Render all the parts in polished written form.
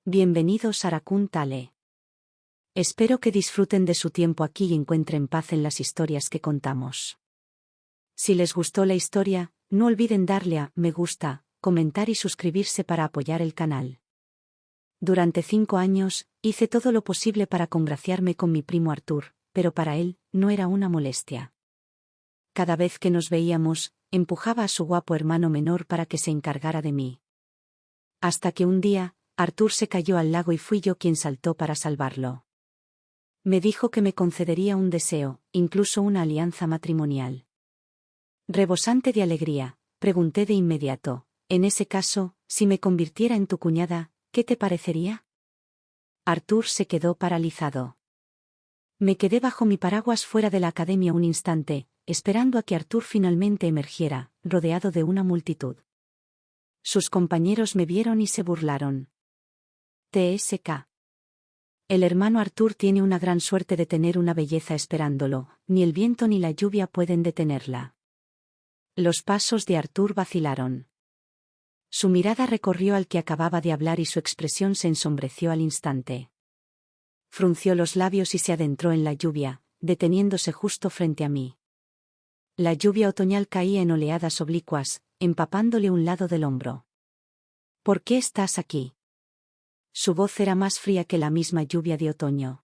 Bienvenidos a Raccoon Tale. Espero que disfruten de su tiempo aquí y encuentren paz en las historias que contamos. Si les gustó la historia, no olviden darle a me gusta, comentar y suscribirse para apoyar el canal. Durante 5 años, hice todo lo posible para congraciarme con mi primo Arthur, pero para él, no era una molestia. Cada vez que nos veíamos, empujaba a su guapo hermano menor para que se encargara de mí. Hasta que un día, Arthur se cayó al lago y fui yo quien saltó para salvarlo. Me dijo que me concedería un deseo, incluso una alianza matrimonial. Rebosante de alegría, pregunté de inmediato, en ese caso, si me convirtiera en tu cuñada, ¿qué te parecería? Arthur se quedó paralizado. Me quedé bajo mi paraguas fuera de la academia un instante, esperando a que Arthur finalmente emergiera, rodeado de una multitud. Sus compañeros me vieron y se burlaron. TSK. El hermano Arthur tiene una gran suerte de tener una belleza esperándolo, ni el viento ni la lluvia pueden detenerla. Los pasos de Arthur vacilaron. Su mirada recorrió al que acababa de hablar y su expresión se ensombreció al instante. Frunció los labios y se adentró en la lluvia, deteniéndose justo frente a mí. La lluvia otoñal caía en oleadas oblicuas, empapándole un lado del hombro. ¿Por qué estás aquí? Su voz era más fría que la misma lluvia de otoño.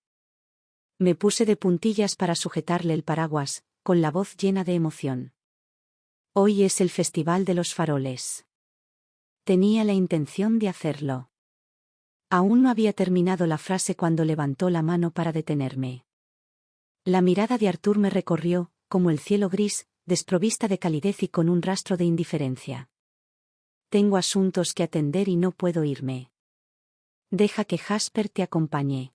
Me puse de puntillas para sujetarle el paraguas, con la voz llena de emoción. Hoy es el Festival de los Faroles. Tenía la intención de hacerlo. Aún no había terminado la frase cuando levantó la mano para detenerme. La mirada de Arthur me recorrió, como el cielo gris, desprovista de calidez y con un rastro de indiferencia. Tengo asuntos que atender y no puedo irme. Deja que Jasper te acompañe.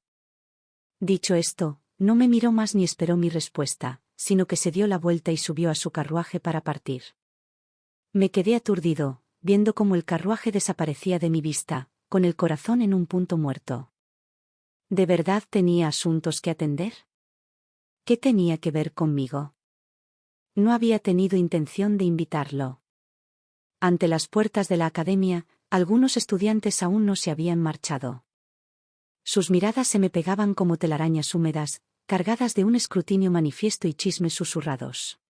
Dicho esto, no me miró más ni esperó mi respuesta, sino que se dio la vuelta y subió a su carruaje para partir. Me quedé aturdido, viendo cómo el carruaje desaparecía de mi vista, con el corazón en un punto muerto. ¿De verdad tenía asuntos que atender? ¿Qué tenía que ver conmigo? No había tenido intención de invitarlo. Ante las puertas de la academia, algunos estudiantes aún no se habían marchado. Sus miradas se me pegaban como telarañas húmedas, cargadas de un escrutinio manifiesto y chismes susurrados.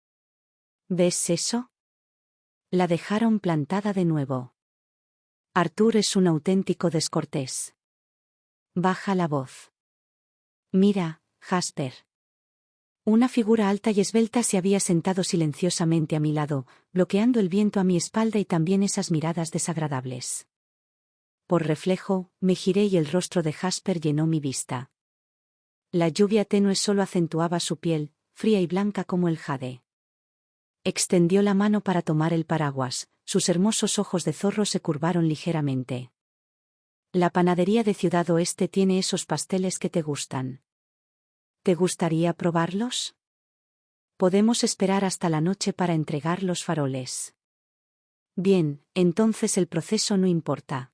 ¿Ves eso? La dejaron plantada de nuevo. Arthur es un auténtico descortés. Baja la voz. Mira, Jasper. Una figura alta y esbelta se había sentado silenciosamente a mi lado, bloqueando el viento a mi espalda y también esas miradas desagradables. Por reflejo, me giré y el rostro de Jasper llenó mi vista. La lluvia tenue solo acentuaba su piel, fría y blanca como el jade. Extendió la mano para tomar el paraguas, sus hermosos ojos de zorro se curvaron ligeramente. La panadería de Ciudad Oeste tiene esos pasteles que te gustan. ¿Te gustaría probarlos? Podemos esperar hasta la noche para entregar los faroles. Bien, entonces el proceso no importa.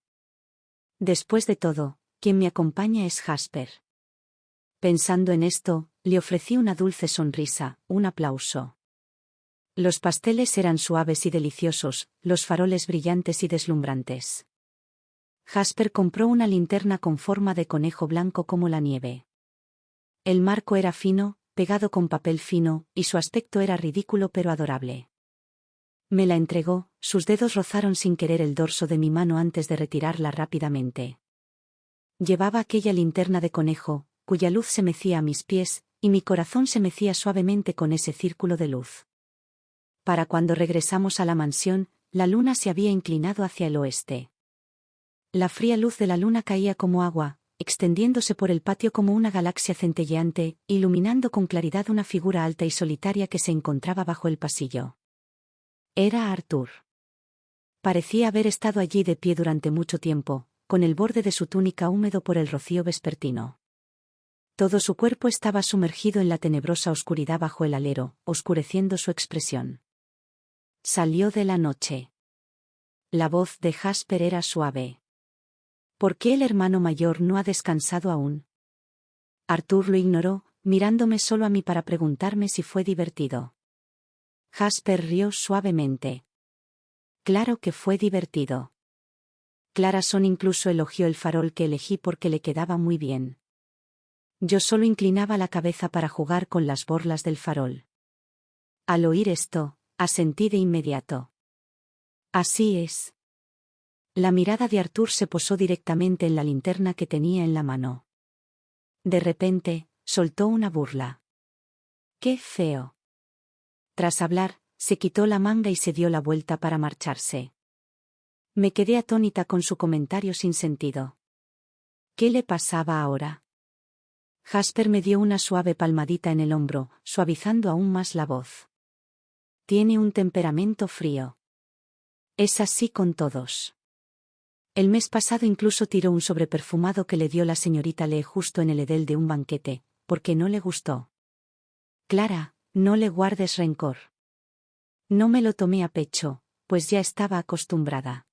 Después de todo, quien me acompaña es Jasper. Pensando en esto, le ofrecí una dulce sonrisa, un aplauso. Los pasteles eran suaves y deliciosos, los faroles brillantes y deslumbrantes. Jasper compró una linterna con forma de conejo blanco como la nieve. El marco era fino, pegado con papel fino, y su aspecto era ridículo pero adorable. Me la entregó, sus dedos rozaron sin querer el dorso de mi mano antes de retirarla rápidamente. Llevaba aquella linterna de conejo, cuya luz se mecía a mis pies, y mi corazón se mecía suavemente con ese círculo de luz. Para cuando regresamos a la mansión, la luna se había inclinado hacia el oeste. La fría luz de la luna caía como agua, extendiéndose por el patio como una galaxia centelleante, iluminando con claridad una figura alta y solitaria que se encontraba bajo el pasillo. Era Arthur. Parecía haber estado allí de pie durante mucho tiempo, con el borde de su túnica húmedo por el rocío vespertino. Todo su cuerpo estaba sumergido en la tenebrosa oscuridad bajo el alero, oscureciendo su expresión. Salió de la noche. La voz de Jasper era suave. ¿Por qué el hermano mayor no ha descansado aún? Arthur lo ignoró, mirándome solo a mí para preguntarme si fue divertido. Jasper rió suavemente. Claro que fue divertido. Clara Son incluso elogió el farol que elegí porque le quedaba muy bien. Yo solo inclinaba la cabeza para jugar con las borlas del farol. Al oír esto, asentí de inmediato. Así es. La mirada de Arthur se posó directamente en la linterna que tenía en la mano. De repente, soltó una burla. ¡Qué feo! Tras hablar, se quitó la manga y se dio la vuelta para marcharse. Me quedé atónita con su comentario sin sentido. ¿Qué le pasaba ahora? Jasper me dio una suave palmadita en el hombro, suavizando aún más la voz. Tiene un temperamento frío. Es así con todos. El mes pasado incluso tiró un sobreperfumado que le dio la señorita Lee justo en el edel de un banquete, porque no le gustó. Clara, no le guardes rencor. No me lo tomé a pecho, pues ya estaba acostumbrada.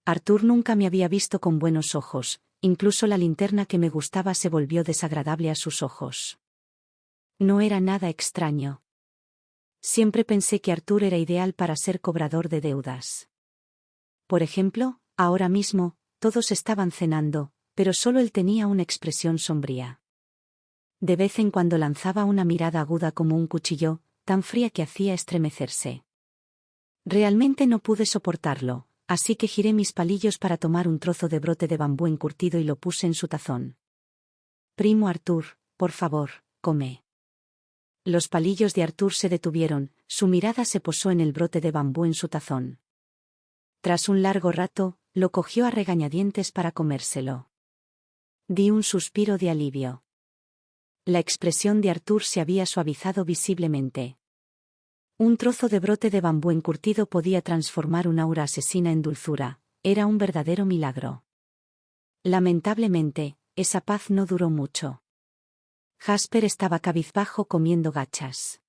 Arthur nunca me había visto con buenos ojos, incluso la linterna que me gustaba se volvió desagradable a sus ojos. No era nada extraño. Siempre pensé que Arthur era ideal para ser cobrador de deudas. Por ejemplo, ahora mismo, todos estaban cenando, pero solo él tenía una expresión sombría. De vez en cuando lanzaba una mirada aguda como un cuchillo, tan fría que hacía estremecerse. Realmente no pude soportarlo, así que giré mis palillos para tomar un trozo de brote de bambú encurtido y lo puse en su tazón. Primo Arthur, por favor, come. Los palillos de Arthur se detuvieron, su mirada se posó en el brote de bambú en su tazón. Tras un largo rato, lo cogió a regañadientes para comérselo. Di un suspiro de alivio. La expresión de Arthur se había suavizado visiblemente. Un trozo de brote de bambú encurtido podía transformar una aura asesina en dulzura, era un verdadero milagro. Lamentablemente, esa paz no duró mucho. Jasper estaba cabizbajo comiendo gachas.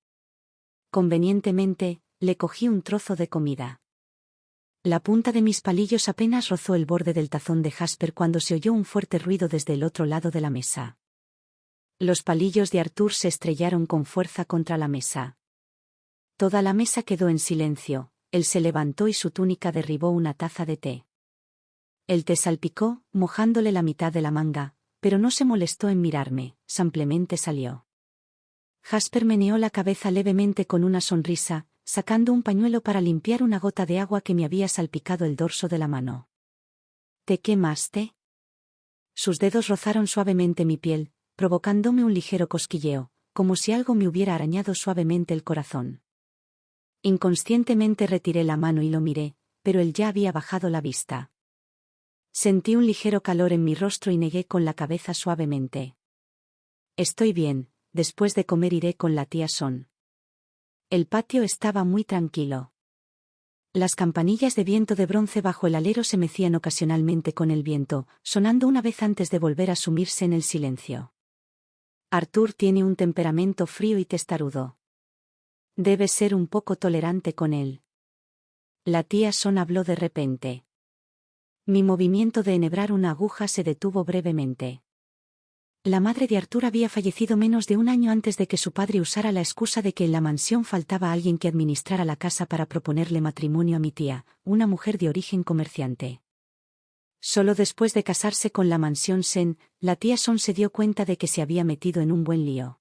Convenientemente, le cogí un trozo de comida. La punta de mis palillos apenas rozó el borde del tazón de Jasper cuando se oyó un fuerte ruido desde el otro lado de la mesa. Los palillos de Arthur se estrellaron con fuerza contra la mesa. Toda la mesa quedó en silencio, él se levantó y su túnica derribó una taza de té. El té salpicó, mojándole la mitad de la manga, pero no se molestó en mirarme, simplemente salió. Jasper meneó la cabeza levemente con una sonrisa, sacando un pañuelo para limpiar una gota de agua que me había salpicado el dorso de la mano. ¿Te quemaste? Sus dedos rozaron suavemente mi piel, provocándome un ligero cosquilleo, como si algo me hubiera arañado suavemente el corazón. Inconscientemente retiré la mano y lo miré, pero él ya había bajado la vista. Sentí un ligero calor en mi rostro y negué con la cabeza suavemente. Estoy bien, después de comer iré con la tía Son. El patio estaba muy tranquilo. Las campanillas de viento de bronce bajo el alero se mecían ocasionalmente con el viento, sonando una vez antes de volver a sumirse en el silencio. Arthur tiene un temperamento frío y testarudo. Debes ser un poco tolerante con él. La tía Son habló de repente. Mi movimiento de enhebrar una aguja se detuvo brevemente. La madre de Arthur había fallecido menos de un año antes de que su padre usara la excusa de que en la mansión faltaba alguien que administrara la casa para proponerle matrimonio a mi tía, una mujer de origen comerciante. Solo después de casarse con la mansión Sen, la tía Son se dio cuenta de que se había metido en un buen lío.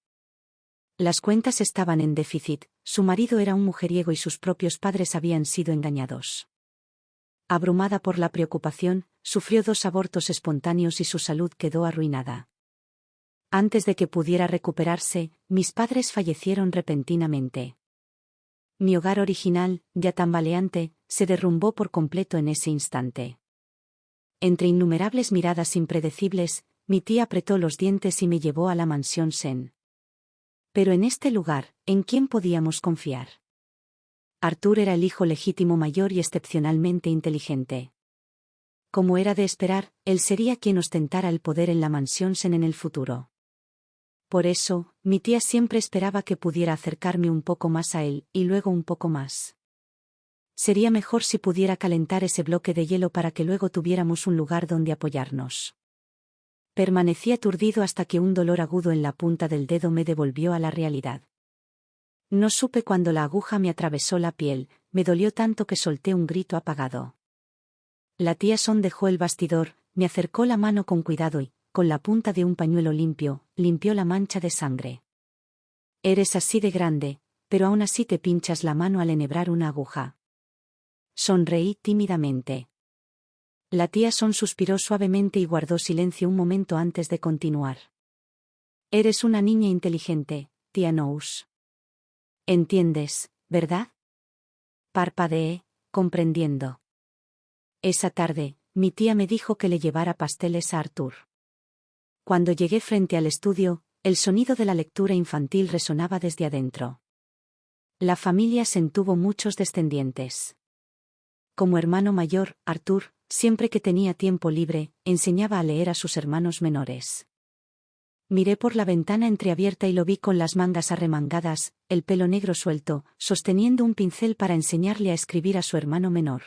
Las cuentas estaban en déficit, su marido era un mujeriego y sus propios padres habían sido engañados. Abrumada por la preocupación, sufrió 2 abortos espontáneos y su salud quedó arruinada. Antes de que pudiera recuperarse, mis padres fallecieron repentinamente. Mi hogar original, ya tambaleante, se derrumbó por completo en ese instante. Entre innumerables miradas impredecibles, mi tía apretó los dientes y me llevó a la mansión Sen. Pero en este lugar, ¿en quién podíamos confiar? Arthur era el hijo legítimo mayor y excepcionalmente inteligente. Como era de esperar, él sería quien ostentara el poder en la mansión Sen en el futuro. Por eso, mi tía siempre esperaba que pudiera acercarme un poco más a él, y luego un poco más. Sería mejor si pudiera calentar ese bloque de hielo para que luego tuviéramos un lugar donde apoyarnos. Permanecí aturdido hasta que un dolor agudo en la punta del dedo me devolvió a la realidad. No supe cuándo la aguja me atravesó la piel, me dolió tanto que solté un grito apagado. La tía Son dejó el bastidor, me acercó la mano con cuidado y, con la punta de un pañuelo limpio, limpió la mancha de sangre. Eres así de grande, pero aún así te pinchas la mano al enhebrar una aguja. Sonreí tímidamente. La tía Son suspiró suavemente y guardó silencio un momento antes de continuar. Eres una niña inteligente, tía Nous. ¿Entiendes, verdad? Parpadeé, comprendiendo. Esa tarde, mi tía me dijo que le llevara pasteles a Arthur. Cuando llegué frente al estudio, el sonido de la lectura infantil resonaba desde adentro. La familia tuvo muchos descendientes. Como hermano mayor, Arthur, siempre que tenía tiempo libre, enseñaba a leer a sus hermanos menores. Miré por la ventana entreabierta y lo vi con las mangas arremangadas, el pelo negro suelto, sosteniendo un pincel para enseñarle a escribir a su hermano menor.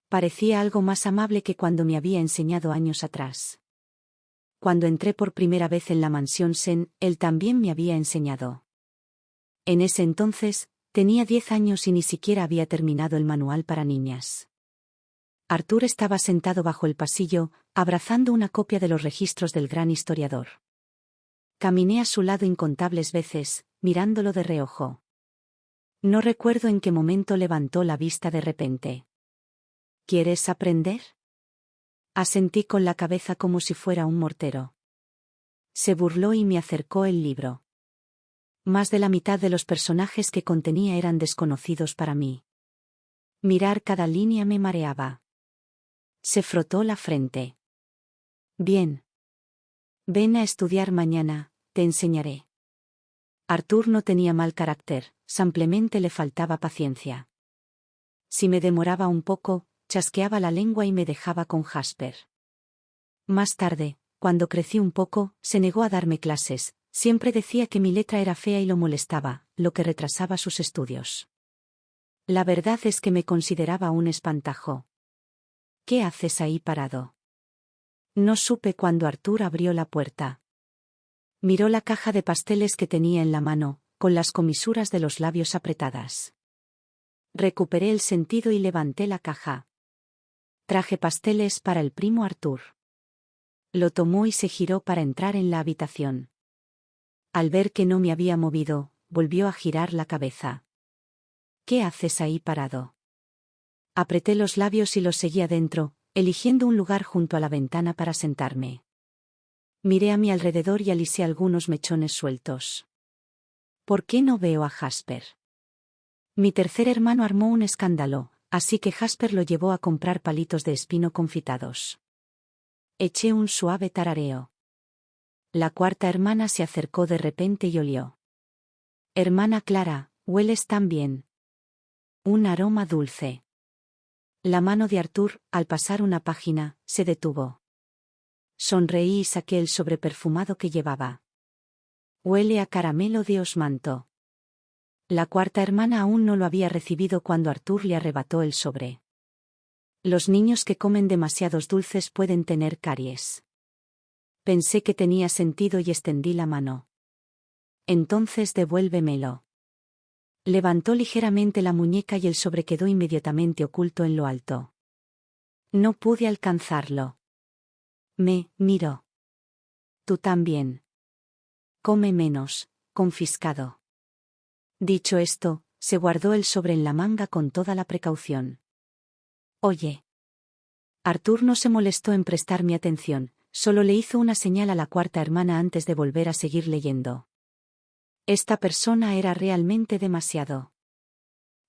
Parecía algo más amable que cuando me había enseñado años atrás. Cuando entré por primera vez en la mansión Sen, él también me había enseñado. En ese entonces, tenía 10 años y ni siquiera había terminado el manual para niñas. Arthur estaba sentado bajo el pasillo, abrazando una copia de los registros del gran historiador. Caminé a su lado incontables veces, mirándolo de reojo. No recuerdo en qué momento levantó la vista de repente. ¿Quieres aprender? Asentí con la cabeza como si fuera un mortero. Se burló y me acercó el libro. Más de la mitad de los personajes que contenía eran desconocidos para mí. Mirar cada línea me mareaba. Se frotó la frente. Bien. Ven a estudiar mañana, te enseñaré. Arthur no tenía mal carácter, simplemente le faltaba paciencia. Si me demoraba un poco, chasqueaba la lengua y me dejaba con Jasper. Más tarde, cuando crecí un poco, se negó a darme clases, siempre decía que mi letra era fea y lo molestaba, lo que retrasaba sus estudios. La verdad es que me consideraba un espantajo. ¿Qué haces ahí parado? No supe cuando Arthur abrió la puerta. Miró la caja de pasteles que tenía en la mano, con las comisuras de los labios apretadas. Recuperé el sentido y levanté la caja. Traje pasteles para el primo Arthur. Lo tomó y se giró para entrar en la habitación. Al ver que no me había movido, volvió a girar la cabeza. ¿Qué haces ahí parado? Apreté los labios y los seguí adentro, eligiendo un lugar junto a la ventana para sentarme. Miré a mi alrededor y alisé algunos mechones sueltos. ¿Por qué no veo a Jasper? Mi tercer hermano armó un escándalo, así que Jasper lo llevó a comprar palitos de espino confitados. Eché un suave tarareo. La cuarta hermana se acercó de repente y olió. Hermana Clara, hueles tan bien. Un aroma dulce. La mano de Arthur, al pasar una página, se detuvo. Sonreí y saqué el sobre perfumado que llevaba. Huele a caramelo de osmanto. La cuarta hermana aún no lo había recibido cuando Arthur le arrebató el sobre. Los niños que comen demasiados dulces pueden tener caries. Pensé que tenía sentido y extendí la mano. Entonces devuélvemelo. Levantó ligeramente la muñeca y el sobre quedó inmediatamente oculto en lo alto. No pude alcanzarlo. Me miró. Tú también. Come menos, confiscado. Dicho esto, se guardó el sobre en la manga con toda la precaución. Oye. Arthur no se molestó en prestarme atención, solo le hizo una señal a la cuarta hermana antes de volver a seguir leyendo. Esta persona era realmente demasiado.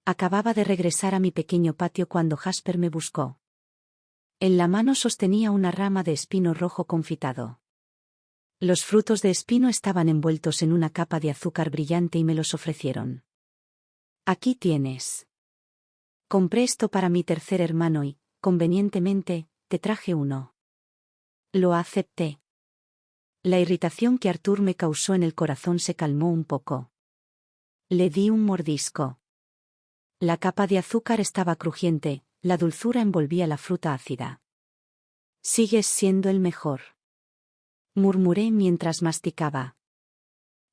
Acababa de regresar a mi pequeño patio cuando Jasper me buscó. En la mano sostenía una rama de espino rojo confitado. Los frutos de espino estaban envueltos en una capa de azúcar brillante y me los ofrecieron. Aquí tienes. Compré esto para mi tercer hermano y, convenientemente, te traje uno. Lo acepté. La irritación que Arthur me causó en el corazón se calmó un poco. Le di un mordisco. La capa de azúcar estaba crujiente, la dulzura envolvía la fruta ácida. Sigues siendo el mejor. Murmuré mientras masticaba.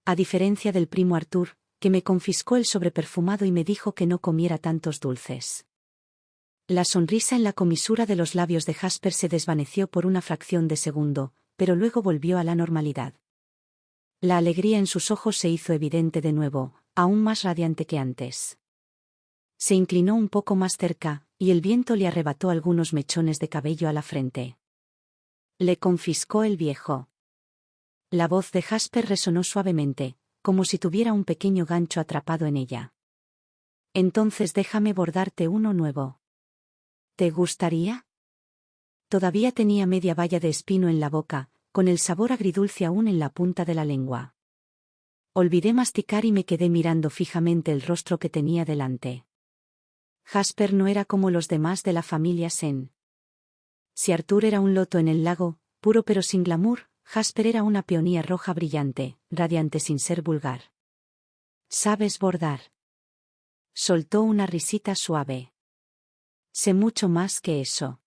A diferencia del primo Arthur, que me confiscó el sobre perfumado y me dijo que no comiera tantos dulces. La sonrisa en la comisura de los labios de Jasper se desvaneció por una fracción de segundo, pero luego volvió a la normalidad. La alegría en sus ojos se hizo evidente de nuevo, aún más radiante que antes. Se inclinó un poco más cerca, y el viento le arrebató algunos mechones de cabello a la frente. Le confiscó el viejo. La voz de Jasper resonó suavemente, como si tuviera un pequeño gancho atrapado en ella. Entonces déjame bordarte uno nuevo. ¿Te gustaría? Todavía tenía media baya de espino en la boca, con el sabor agridulce aún en la punta de la lengua. Olvidé masticar y me quedé mirando fijamente el rostro que tenía delante. Jasper no era como los demás de la familia Sen. Si Arthur era un loto en el lago, puro pero sin glamour, Jasper era una peonía roja brillante, radiante sin ser vulgar. ¿Sabes bordar? Soltó una risita suave. Sé mucho más que eso.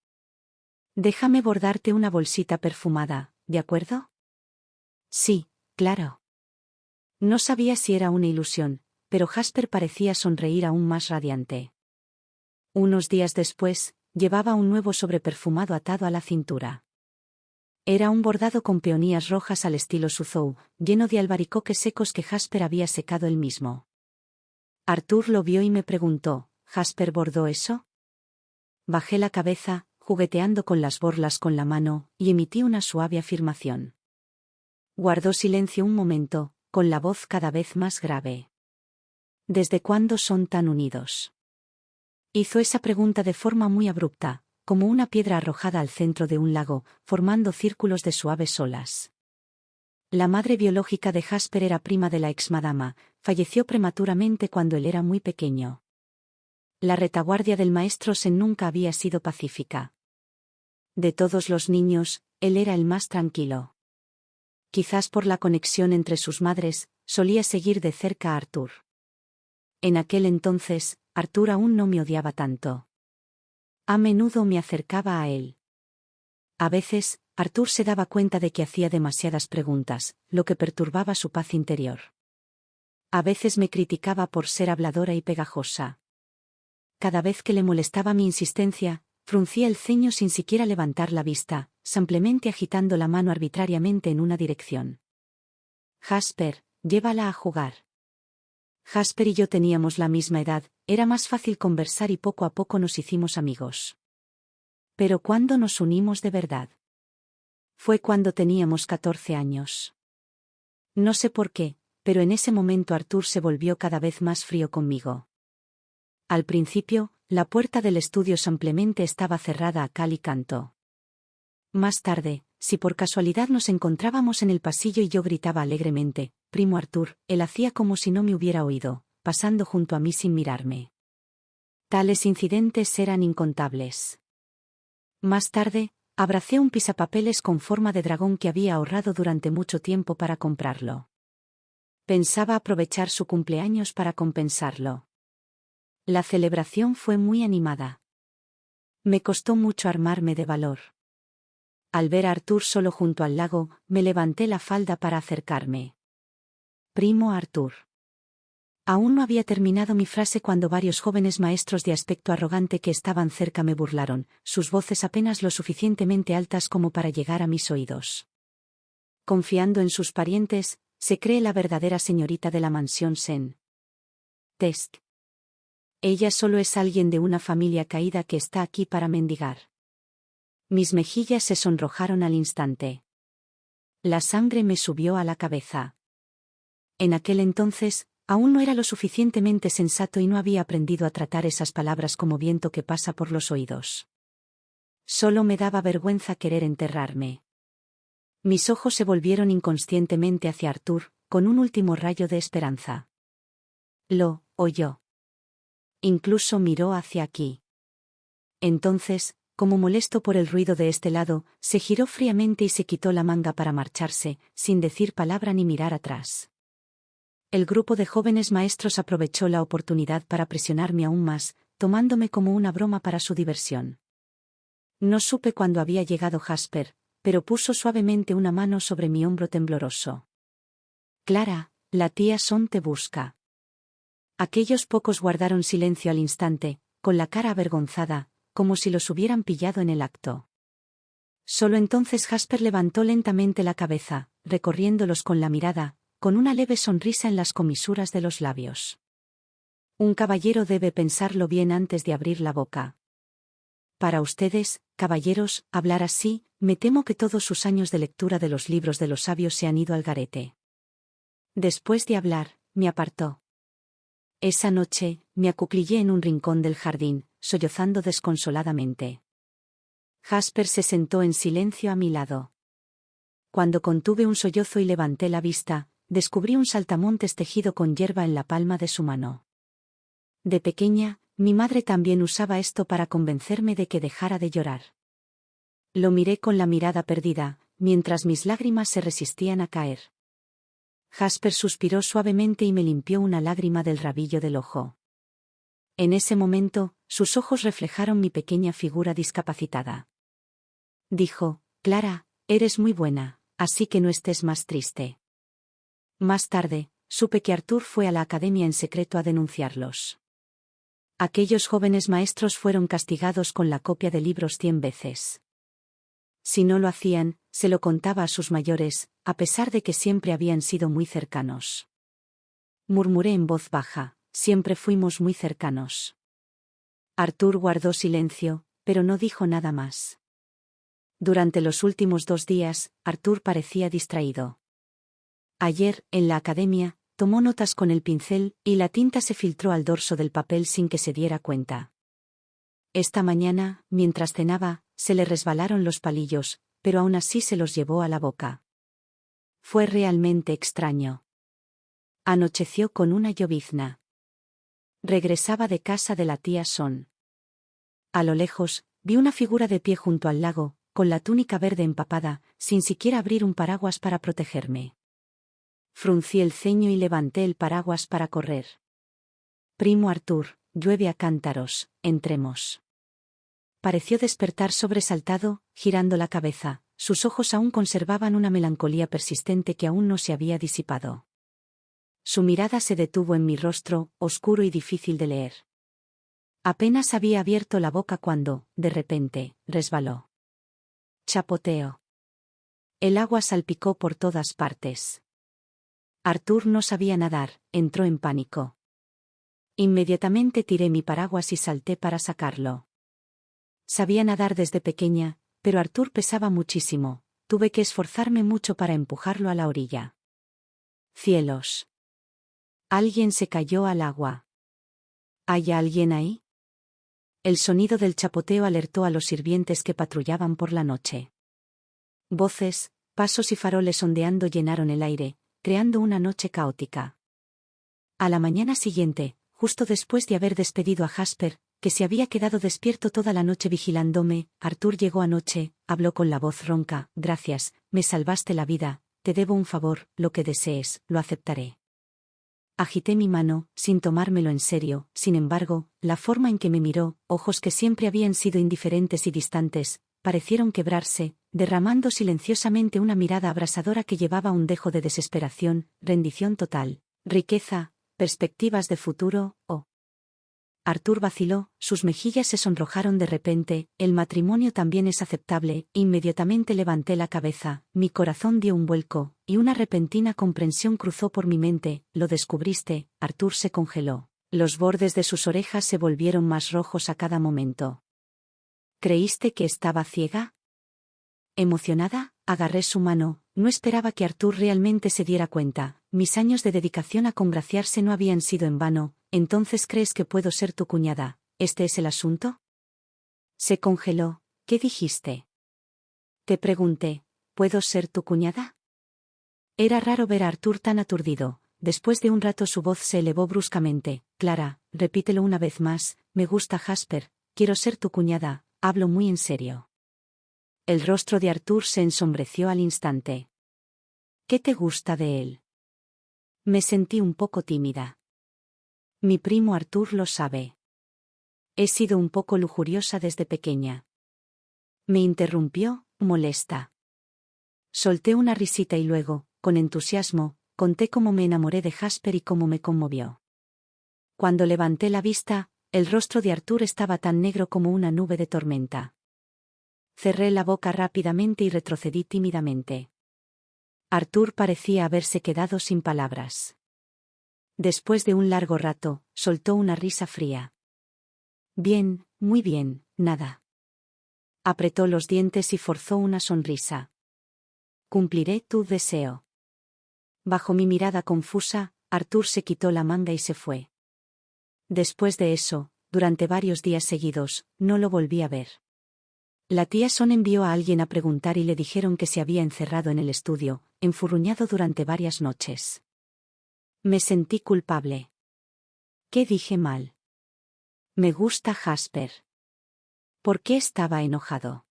Déjame bordarte una bolsita perfumada, ¿de acuerdo? Sí, claro. No sabía si era una ilusión, pero Jasper parecía sonreír aún más radiante. Unos días después, llevaba un nuevo sobre perfumado atado a la cintura. Era un bordado con peonías rojas al estilo Suzhou, lleno de albaricoques secos que Jasper había secado él mismo. Arthur lo vio y me preguntó, ¿Jasper bordó eso? Bajé la cabeza, jugueteando con las borlas con la mano, y emití una suave afirmación. Guardó silencio un momento, con la voz cada vez más grave. ¿Desde cuándo son tan unidos? Hizo esa pregunta de forma muy abrupta, como una piedra arrojada al centro de un lago, formando círculos de suaves olas. La madre biológica de Jasper era prima de la exmadama, falleció prematuramente cuando él era muy pequeño. La retaguardia del maestro Sen nunca había sido pacífica. De todos los niños, él era el más tranquilo. Quizás por la conexión entre sus madres, solía seguir de cerca a Arthur. En aquel entonces, Arthur aún no me odiaba tanto. A menudo me acercaba a él. A veces, Arthur se daba cuenta de que hacía demasiadas preguntas, lo que perturbaba su paz interior. A veces me criticaba por ser habladora y pegajosa. Cada vez que le molestaba mi insistencia, fruncía el ceño sin siquiera levantar la vista, simplemente agitando la mano arbitrariamente en una dirección. Jasper, llévala a jugar. Jasper y yo teníamos la misma edad, era más fácil conversar y poco a poco nos hicimos amigos. Pero ¿cuándo nos unimos de verdad? Fue cuando teníamos 14 años. No sé por qué, pero en ese momento Arthur se volvió cada vez más frío conmigo. Al principio, la puerta del estudio simplemente estaba cerrada a cal y canto. Más tarde, si por casualidad nos encontrábamos en el pasillo y yo gritaba alegremente, «Primo Arthur», él hacía como si no me hubiera oído, pasando junto a mí sin mirarme. Tales incidentes eran incontables. Más tarde, abracé un pisapapeles con forma de dragón que había ahorrado durante mucho tiempo para comprarlo. Pensaba aprovechar su cumpleaños para compensarlo. La celebración fue muy animada. Me costó mucho armarme de valor. Al ver a Arthur solo junto al lago, me levanté la falda para acercarme. Primo Arthur. Aún no había terminado mi frase cuando varios jóvenes maestros de aspecto arrogante que estaban cerca me burlaron, sus voces apenas lo suficientemente altas como para llegar a mis oídos. Confiando en sus parientes, se cree la verdadera señorita de la mansión Sen. Test. Ella solo es alguien de una familia caída que está aquí para mendigar. Mis mejillas se sonrojaron al instante. La sangre me subió a la cabeza. En aquel entonces, aún no era lo suficientemente sensato y no había aprendido a tratar esas palabras como viento que pasa por los oídos. Solo me daba vergüenza querer enterrarme. Mis ojos se volvieron inconscientemente hacia Arthur, con un último rayo de esperanza. Lo oyó. Incluso miró hacia aquí. Entonces, como molesto por el ruido de este lado, se giró fríamente y se quitó la manga para marcharse, sin decir palabra ni mirar atrás. El grupo de jóvenes maestros aprovechó la oportunidad para presionarme aún más, tomándome como una broma para su diversión. No supe cuándo había llegado Jasper, pero puso suavemente una mano sobre mi hombro tembloroso. Clara, la tía Son te busca. Aquellos pocos guardaron silencio al instante, con la cara avergonzada, como si los hubieran pillado en el acto. Solo entonces Jasper levantó lentamente la cabeza, recorriéndolos con la mirada, con una leve sonrisa en las comisuras de los labios. Un caballero debe pensarlo bien antes de abrir la boca. Para ustedes, caballeros, hablar así, me temo que todos sus años de lectura de los libros de los sabios se han ido al garete. Después de hablar, me apartó. Esa noche, me acuclillé en un rincón del jardín, sollozando desconsoladamente. Jasper se sentó en silencio a mi lado. Cuando contuve un sollozo y levanté la vista, descubrí un saltamontes tejido con hierba en la palma de su mano. De pequeña, mi madre también usaba esto para convencerme de que dejara de llorar. Lo miré con la mirada perdida, mientras mis lágrimas se resistían a caer. Jasper suspiró suavemente y me limpió una lágrima del rabillo del ojo. En ese momento, sus ojos reflejaron mi pequeña figura discapacitada. Dijo: Clara, eres muy buena, así que no estés más triste. Más tarde, supe que Arthur fue a la academia en secreto a denunciarlos. Aquellos jóvenes maestros fueron castigados con la copia de libros 100 veces. Si no lo hacían, se lo contaba a sus mayores, a pesar de que siempre habían sido muy cercanos. Murmuré en voz baja: siempre fuimos muy cercanos. Arthur guardó silencio, pero no dijo nada más. Durante los últimos 2 días, Arthur parecía distraído. Ayer, en la academia, tomó notas con el pincel, y la tinta se filtró al dorso del papel sin que se diera cuenta. Esta mañana, mientras cenaba, se le resbalaron los palillos, pero aún así se los llevó a la boca. Fue realmente extraño. Anocheció con una llovizna. Regresaba de casa de la tía Son. A lo lejos, vi una figura de pie junto al lago, con la túnica verde empapada, sin siquiera abrir un paraguas para protegerme. Fruncí el ceño y levanté el paraguas para correr. Primo Arthur, llueve a cántaros, entremos. Pareció despertar sobresaltado, girando la cabeza, sus ojos aún conservaban una melancolía persistente que aún no se había disipado. Su mirada se detuvo en mi rostro, oscuro y difícil de leer. Apenas había abierto la boca cuando, de repente, resbaló. Chapoteo. El agua salpicó por todas partes. Arthur no sabía nadar, entró en pánico. Inmediatamente tiré mi paraguas y salté para sacarlo. Sabía nadar desde pequeña, pero Arthur pesaba muchísimo, tuve que esforzarme mucho para empujarlo a la orilla. Cielos. Alguien se cayó al agua. ¿Hay alguien ahí? El sonido del chapoteo alertó a los sirvientes que patrullaban por la noche. Voces, pasos y faroles ondeando llenaron el aire, creando una noche caótica. A la mañana siguiente, justo después de haber despedido a Jasper, que se había quedado despierto toda la noche vigilándome, Arthur llegó anoche, habló con la voz ronca: gracias, me salvaste la vida, te debo un favor, lo que desees, lo aceptaré. Agité mi mano, sin tomármelo en serio, sin embargo, la forma en que me miró, ojos que siempre habían sido indiferentes y distantes, parecieron quebrarse, derramando silenciosamente una mirada abrasadora que llevaba un dejo de desesperación, rendición total, riqueza, perspectivas de futuro, oh. Arthur vaciló, sus mejillas se sonrojaron de repente: el matrimonio también es aceptable. Inmediatamente levanté la cabeza, mi corazón dio un vuelco, y una repentina comprensión cruzó por mi mente: lo descubriste. Arthur se congeló. Los bordes de sus orejas se volvieron más rojos a cada momento. ¿Creíste que estaba ciega? Emocionada, agarré su mano, no esperaba que Arthur realmente se diera cuenta. Mis años de dedicación a congraciarse no habían sido en vano. ¿Entonces crees que puedo ser tu cuñada? ¿Este es el asunto? Se congeló. ¿Qué dijiste? Te pregunté, ¿puedo ser tu cuñada? Era raro ver a Arthur tan aturdido. Después de un rato su voz se elevó bruscamente. Clara, repítelo una vez más: me gusta Jasper, quiero ser tu cuñada, hablo muy en serio. El rostro de Arthur se ensombreció al instante. ¿Qué te gusta de él? Me sentí un poco tímida. Mi primo Arthur lo sabe. He sido un poco lujuriosa desde pequeña. Me interrumpió, molesta. Solté una risita y luego, con entusiasmo, conté cómo me enamoré de Jasper y cómo me conmovió. Cuando levanté la vista, El rostro de Arthur estaba tan negro como una nube de tormenta. Cerré la boca rápidamente y retrocedí tímidamente. Arthur parecía haberse quedado sin palabras. Después de un largo rato, soltó una risa fría. Bien, muy bien, nada. Apretó los dientes y forzó una sonrisa. Cumpliré tu deseo. Bajo mi mirada confusa, Arthur se quitó la manga y se fue. Después de eso, durante varios días seguidos, no lo volví a ver. La tía Son envió a alguien a preguntar y le dijeron que se había encerrado en el estudio, enfurruñado durante varias noches. Me sentí culpable. ¿Qué dije mal? Me gusta Jasper. ¿Por qué estaba enojado?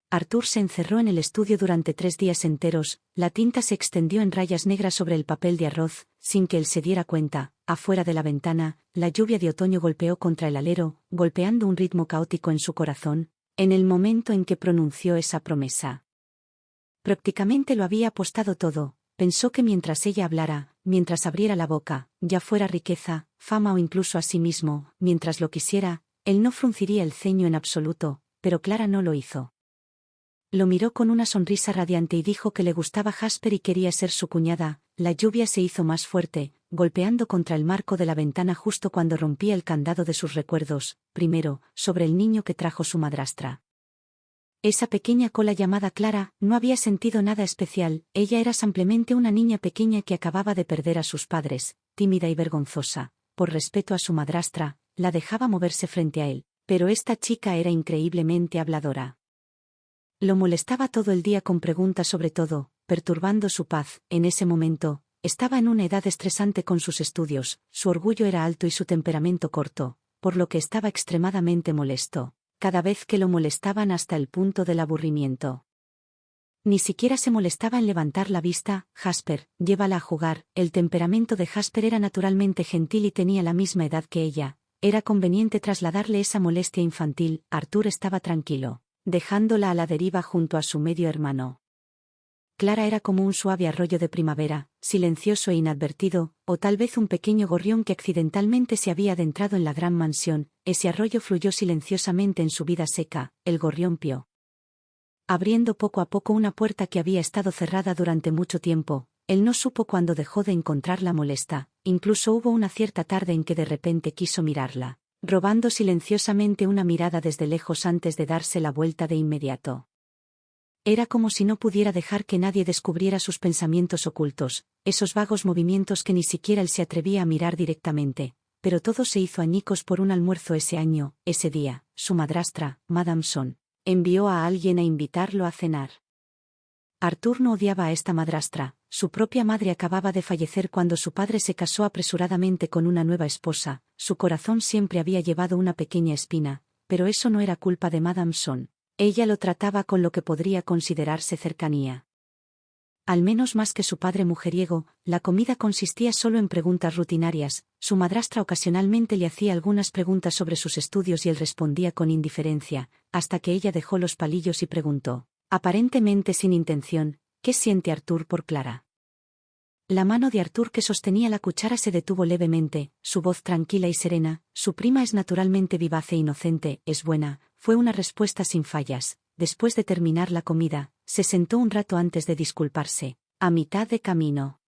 Arthur se encerró en el estudio durante 3 días enteros, la tinta se extendió en rayas negras sobre el papel de arroz, sin que él se diera cuenta. Afuera de la ventana, la lluvia de otoño golpeó contra el alero, golpeando un ritmo caótico en su corazón, en el momento en que pronunció esa promesa. Prácticamente lo había apostado todo, pensó que mientras ella hablara, mientras abriera la boca, ya fuera riqueza, fama o incluso a sí mismo, mientras lo quisiera, él no frunciría el ceño en absoluto, pero Clara no lo hizo. Lo miró con una sonrisa radiante y dijo que le gustaba Jasper y quería ser su cuñada. La lluvia se hizo más fuerte, golpeando contra el marco de la ventana justo cuando rompía el candado de sus recuerdos, primero, sobre el niño que trajo su madrastra. Esa pequeña cola llamada Clara no había sentido nada especial, ella era simplemente una niña pequeña que acababa de perder a sus padres, tímida y vergonzosa. Por respeto a su madrastra, la dejaba moverse frente a él, pero esta chica era increíblemente habladora. Lo molestaba todo el día con preguntas sobre todo, perturbando su paz. En ese momento, estaba en una edad estresante con sus estudios, su orgullo era alto y su temperamento corto, por lo que estaba extremadamente molesto, cada vez que lo molestaban hasta el punto del aburrimiento. Ni siquiera se molestaba en levantar la vista. Jasper, llévala a jugar. El temperamento de Jasper era naturalmente gentil y tenía la misma edad que ella. Era conveniente trasladarle esa molestia infantil. Arthur estaba tranquilo, dejándola a la deriva junto a su medio hermano. Clara era como un suave arroyo de primavera, silencioso e inadvertido, o tal vez un pequeño gorrión que accidentalmente se había adentrado en la gran mansión. Ese arroyo fluyó silenciosamente en su vida seca. El gorrión pió, abriendo poco a poco una puerta que había estado cerrada durante mucho tiempo. Él no supo cuándo dejó de encontrarla molesta, incluso hubo una cierta tarde en que de repente quiso mirarla, robando silenciosamente una mirada desde lejos antes de darse la vuelta de inmediato. Era como si no pudiera dejar que nadie descubriera sus pensamientos ocultos, esos vagos movimientos que ni siquiera él se atrevía a mirar directamente, pero todo se hizo añicos por un almuerzo ese año. Ese día, su madrastra, Madame Son, envió a alguien a invitarlo a cenar. Arthur no odiaba a esta madrastra, su propia madre acababa de fallecer cuando su padre se casó apresuradamente con una nueva esposa, su corazón siempre había llevado una pequeña espina, pero eso no era culpa de Madame Son. Ella lo trataba con lo que podría considerarse cercanía. Al menos más que su padre mujeriego, la comida consistía solo en preguntas rutinarias. Su madrastra ocasionalmente le hacía algunas preguntas sobre sus estudios y él respondía con indiferencia, hasta que ella dejó los palillos y preguntó, aparentemente sin intención, ¿qué siente Arthur por Clara? La mano de Arthur que sostenía la cuchara se detuvo levemente, su voz tranquila y serena. Su prima es naturalmente vivaz e inocente, es buena, fue una respuesta sin fallas. Después de terminar la comida, se sentó un rato antes de disculparse, a mitad de camino.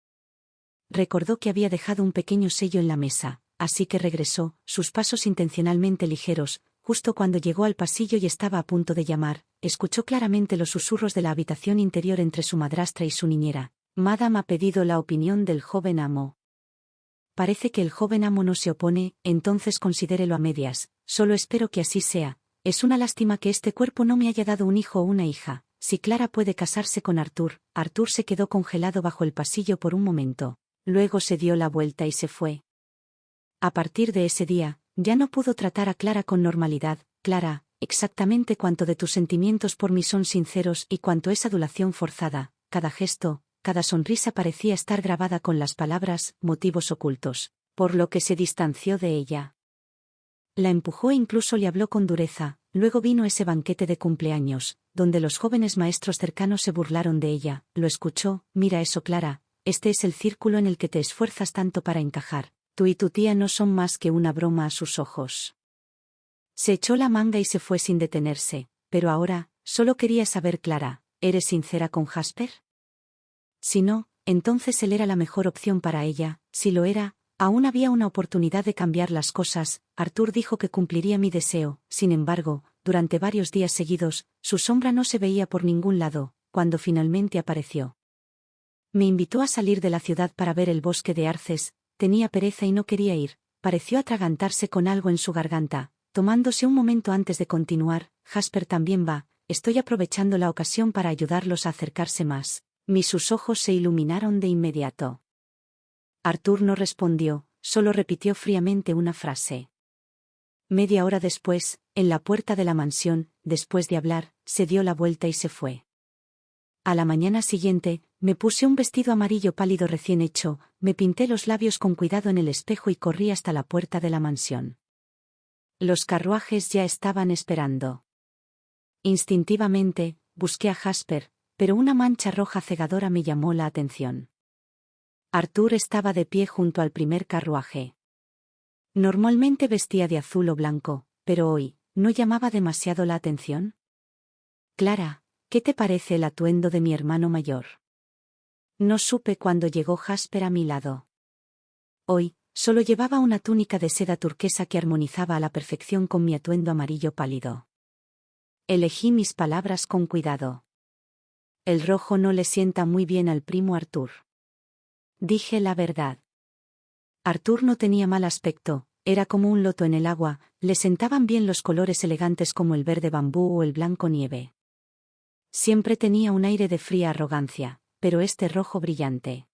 Recordó que había dejado un pequeño sello en la mesa, así que regresó, sus pasos intencionalmente ligeros. Justo cuando llegó al pasillo y estaba a punto de llamar, escuchó claramente los susurros de la habitación interior entre su madrastra y su niñera. Madame ha pedido la opinión del joven amo. Parece que el joven amo no se opone, entonces considérelo a medias. Solo espero que así sea. Es una lástima que este cuerpo no me haya dado un hijo o una hija. Si Clara puede casarse con Arthur. Arthur se quedó congelado bajo el pasillo por un momento. Luego se dio la vuelta y se fue. A partir de ese día, ya no pudo tratar a Clara con normalidad. Clara, exactamente cuánto de tus sentimientos por mí son sinceros y cuánto es adulación forzada. Cada gesto, cada sonrisa parecía estar grabada con las palabras, motivos ocultos, por lo que se distanció de ella. La empujó e incluso le habló con dureza. Luego vino ese banquete de cumpleaños, donde los jóvenes maestros cercanos se burlaron de ella. Lo escuchó. Mira eso, Clara, este es el círculo en el que te esfuerzas tanto para encajar. Tú y tu tía no son más que una broma a sus ojos. Se echó la manga y se fue sin detenerse, pero ahora, solo quería saber Clara, ¿eres sincera con Jasper? Si no, entonces él era la mejor opción para ella, si lo era, aún había una oportunidad de cambiar las cosas. Arthur dijo que cumpliría mi deseo, sin embargo, durante varios días seguidos, su sombra no se veía por ningún lado, cuando finalmente apareció. Me invitó a salir de la ciudad para ver el bosque de arces, tenía pereza y no quería ir, pareció atragantarse con algo en su garganta, tomándose un momento antes de continuar. Jasper también va, estoy aprovechando la ocasión para ayudarlos a acercarse más. Sus ojos se iluminaron de inmediato. Arthur no respondió, solo repitió fríamente una frase. Media hora después, en la puerta de la mansión, después de hablar, se dio la vuelta y se fue. A la mañana siguiente, me puse un vestido amarillo pálido recién hecho, me pinté los labios con cuidado en el espejo y corrí hasta la puerta de la mansión. Los carruajes ya estaban esperando. Instintivamente, busqué a Jasper, pero una mancha roja cegadora me llamó la atención. Arthur estaba de pie junto al primer carruaje. Normalmente vestía de azul o blanco, pero hoy, ¿no llamaba demasiado la atención? Clara, ¿qué te parece el atuendo de mi hermano mayor? No supe cuando llegó Jasper a mi lado. Hoy, solo llevaba una túnica de seda turquesa que armonizaba a la perfección con mi atuendo amarillo pálido. Elegí mis palabras con cuidado. El rojo no le sienta muy bien al primo Arthur. Dije la verdad. Arthur no tenía mal aspecto, era como un loto en el agua, le sentaban bien los colores elegantes como el verde bambú o el blanco nieve. Siempre tenía un aire de fría arrogancia, pero este rojo brillante.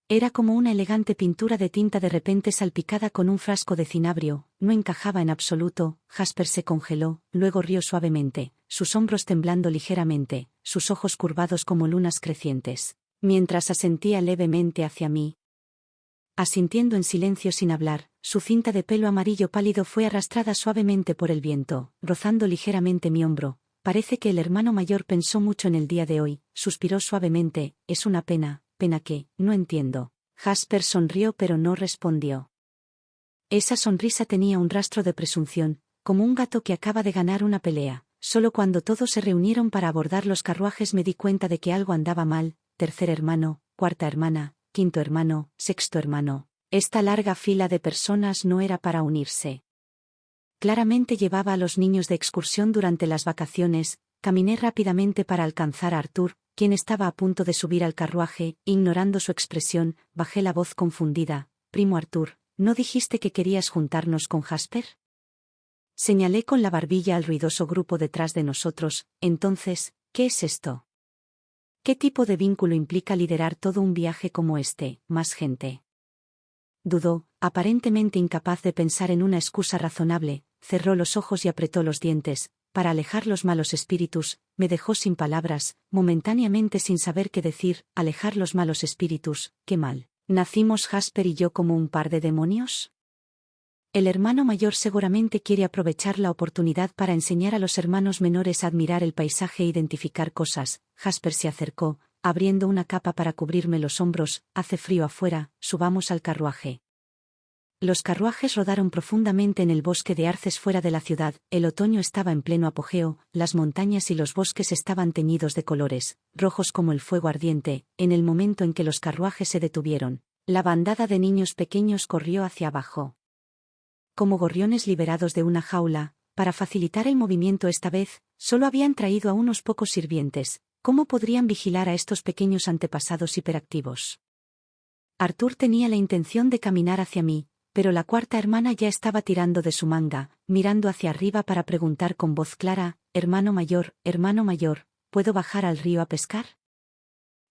Era como una elegante pintura de tinta de repente salpicada con un frasco de cinabrio, no encajaba en absoluto. Jasper se congeló, luego rió suavemente, sus hombros temblando ligeramente, sus ojos curvados como lunas crecientes, mientras asentía levemente hacia mí. Asintiendo en silencio sin hablar, su cinta de pelo amarillo pálido fue arrastrada suavemente por el viento, rozando ligeramente mi hombro. Parece que el hermano mayor pensó mucho en el día de hoy, suspiró suavemente, es una pena que, no entiendo. Jasper sonrió pero no respondió. Esa sonrisa tenía un rastro de presunción, como un gato que acaba de ganar una pelea. Solo cuando todos se reunieron para abordar los carruajes me di cuenta de que algo andaba mal. Tercer hermano, cuarta hermana, quinto hermano, sexto hermano. Esta larga fila de personas no era para unirse. Claramente llevaba a los niños de excursión durante las vacaciones. Caminé rápidamente para alcanzar a Arthur, quien estaba a punto de subir al carruaje. Ignorando su expresión, bajé la voz confundida. Primo Arthur, ¿no dijiste que querías juntarnos con Jasper? Señalé con la barbilla al ruidoso grupo detrás de nosotros. Entonces, ¿qué es esto? ¿Qué tipo de vínculo implica liderar todo un viaje como este, más gente? Dudó, aparentemente incapaz de pensar en una excusa razonable, cerró los ojos y apretó los dientes. Para alejar los malos espíritus, me dejó sin palabras, momentáneamente sin saber qué decir. Alejar los malos espíritus, qué mal. ¿Nacimos Jasper y yo como un par de demonios? El hermano mayor seguramente quiere aprovechar la oportunidad para enseñar a los hermanos menores a admirar el paisaje e identificar cosas. Jasper se acercó, abriendo una capa para cubrirme los hombros. Hace frío afuera, subamos al carruaje. Los carruajes rodaron profundamente en el bosque de arces fuera de la ciudad. El otoño estaba en pleno apogeo, las montañas y los bosques estaban teñidos de colores, rojos como el fuego ardiente. En el momento en que los carruajes se detuvieron, la bandada de niños pequeños corrió hacia abajo. Como gorriones liberados de una jaula, para facilitar el movimiento esta vez, solo habían traído a unos pocos sirvientes. ¿Cómo podrían vigilar a estos pequeños antepasados hiperactivos? Arthur tenía la intención de caminar hacia mí, pero la cuarta hermana ya estaba tirando de su manga, mirando hacia arriba para preguntar con voz clara, hermano mayor, ¿puedo bajar al río a pescar?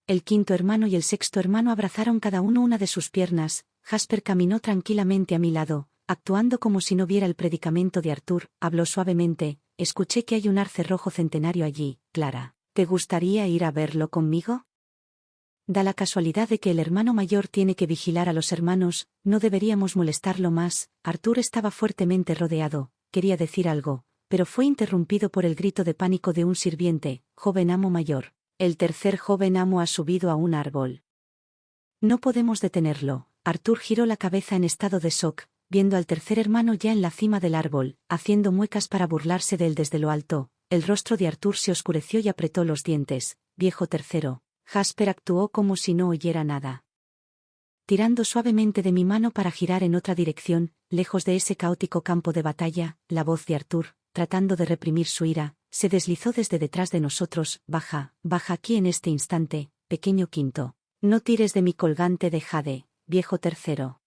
El quinto hermano y el sexto hermano abrazaron cada uno una de sus piernas. Jasper caminó tranquilamente a mi lado, actuando como si no viera el predicamento de Arthur. Habló suavemente, escuché que hay un arce rojo centenario allí, Clara, ¿te gustaría ir a verlo conmigo? Da la casualidad de que el hermano mayor tiene que vigilar a los hermanos, ¿no deberíamos molestarlo más? Arthur estaba fuertemente rodeado, quería decir algo, pero fue interrumpido por el grito de pánico de un sirviente. Joven amo mayor, el tercer joven amo ha subido a un árbol. No podemos detenerlo, Arthur giró la cabeza en estado de shock, viendo al tercer hermano ya en la cima del árbol, haciendo muecas para burlarse de él desde lo alto. El rostro de Arthur se oscureció y apretó los dientes. Viejo tercero. Jasper actuó como si no oyera nada. Tirando suavemente de mi mano para girar en otra dirección, lejos de ese caótico campo de batalla, la voz de Arthur, tratando de reprimir su ira, se deslizó desde detrás de nosotros. Baja, baja aquí en este instante, pequeño quinto. No tires de mi colgante de jade, viejo tercero.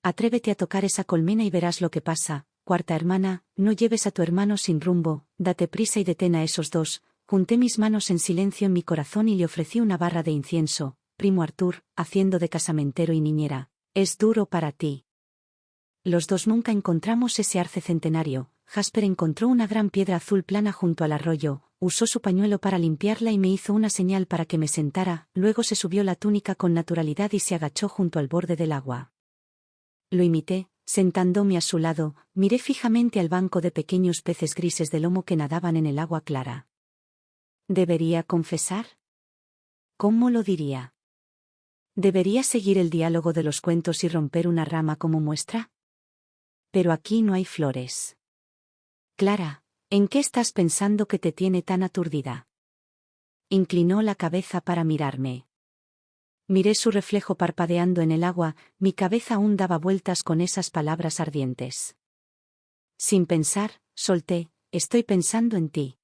Atrévete a tocar esa colmena y verás lo que pasa. Cuarta hermana, no lleves a tu hermano sin rumbo, date prisa y detén a esos dos. Junté mis manos en silencio en mi corazón y le ofrecí una barra de incienso. Primo Arthur, haciendo de casamentero y niñera. Es duro para ti. Los dos nunca encontramos ese arce centenario. Jasper encontró una gran piedra azul plana junto al arroyo, usó su pañuelo para limpiarla y me hizo una señal para que me sentara, luego se subió la túnica con naturalidad y se agachó junto al borde del agua. Lo imité, sentándome a su lado, miré fijamente al banco de pequeños peces grises de lomo que nadaban en el agua clara. ¿Debería confesar? ¿Cómo lo diría? ¿Debería seguir el diálogo de los cuentos y romper una rama como muestra? Pero aquí no hay flores. Clara, ¿en qué estás pensando que te tiene tan aturdida? Inclinó la cabeza para mirarme. Miré su reflejo parpadeando en el agua, mi cabeza aún daba vueltas con esas palabras ardientes. Sin pensar, solté, estoy pensando en ti.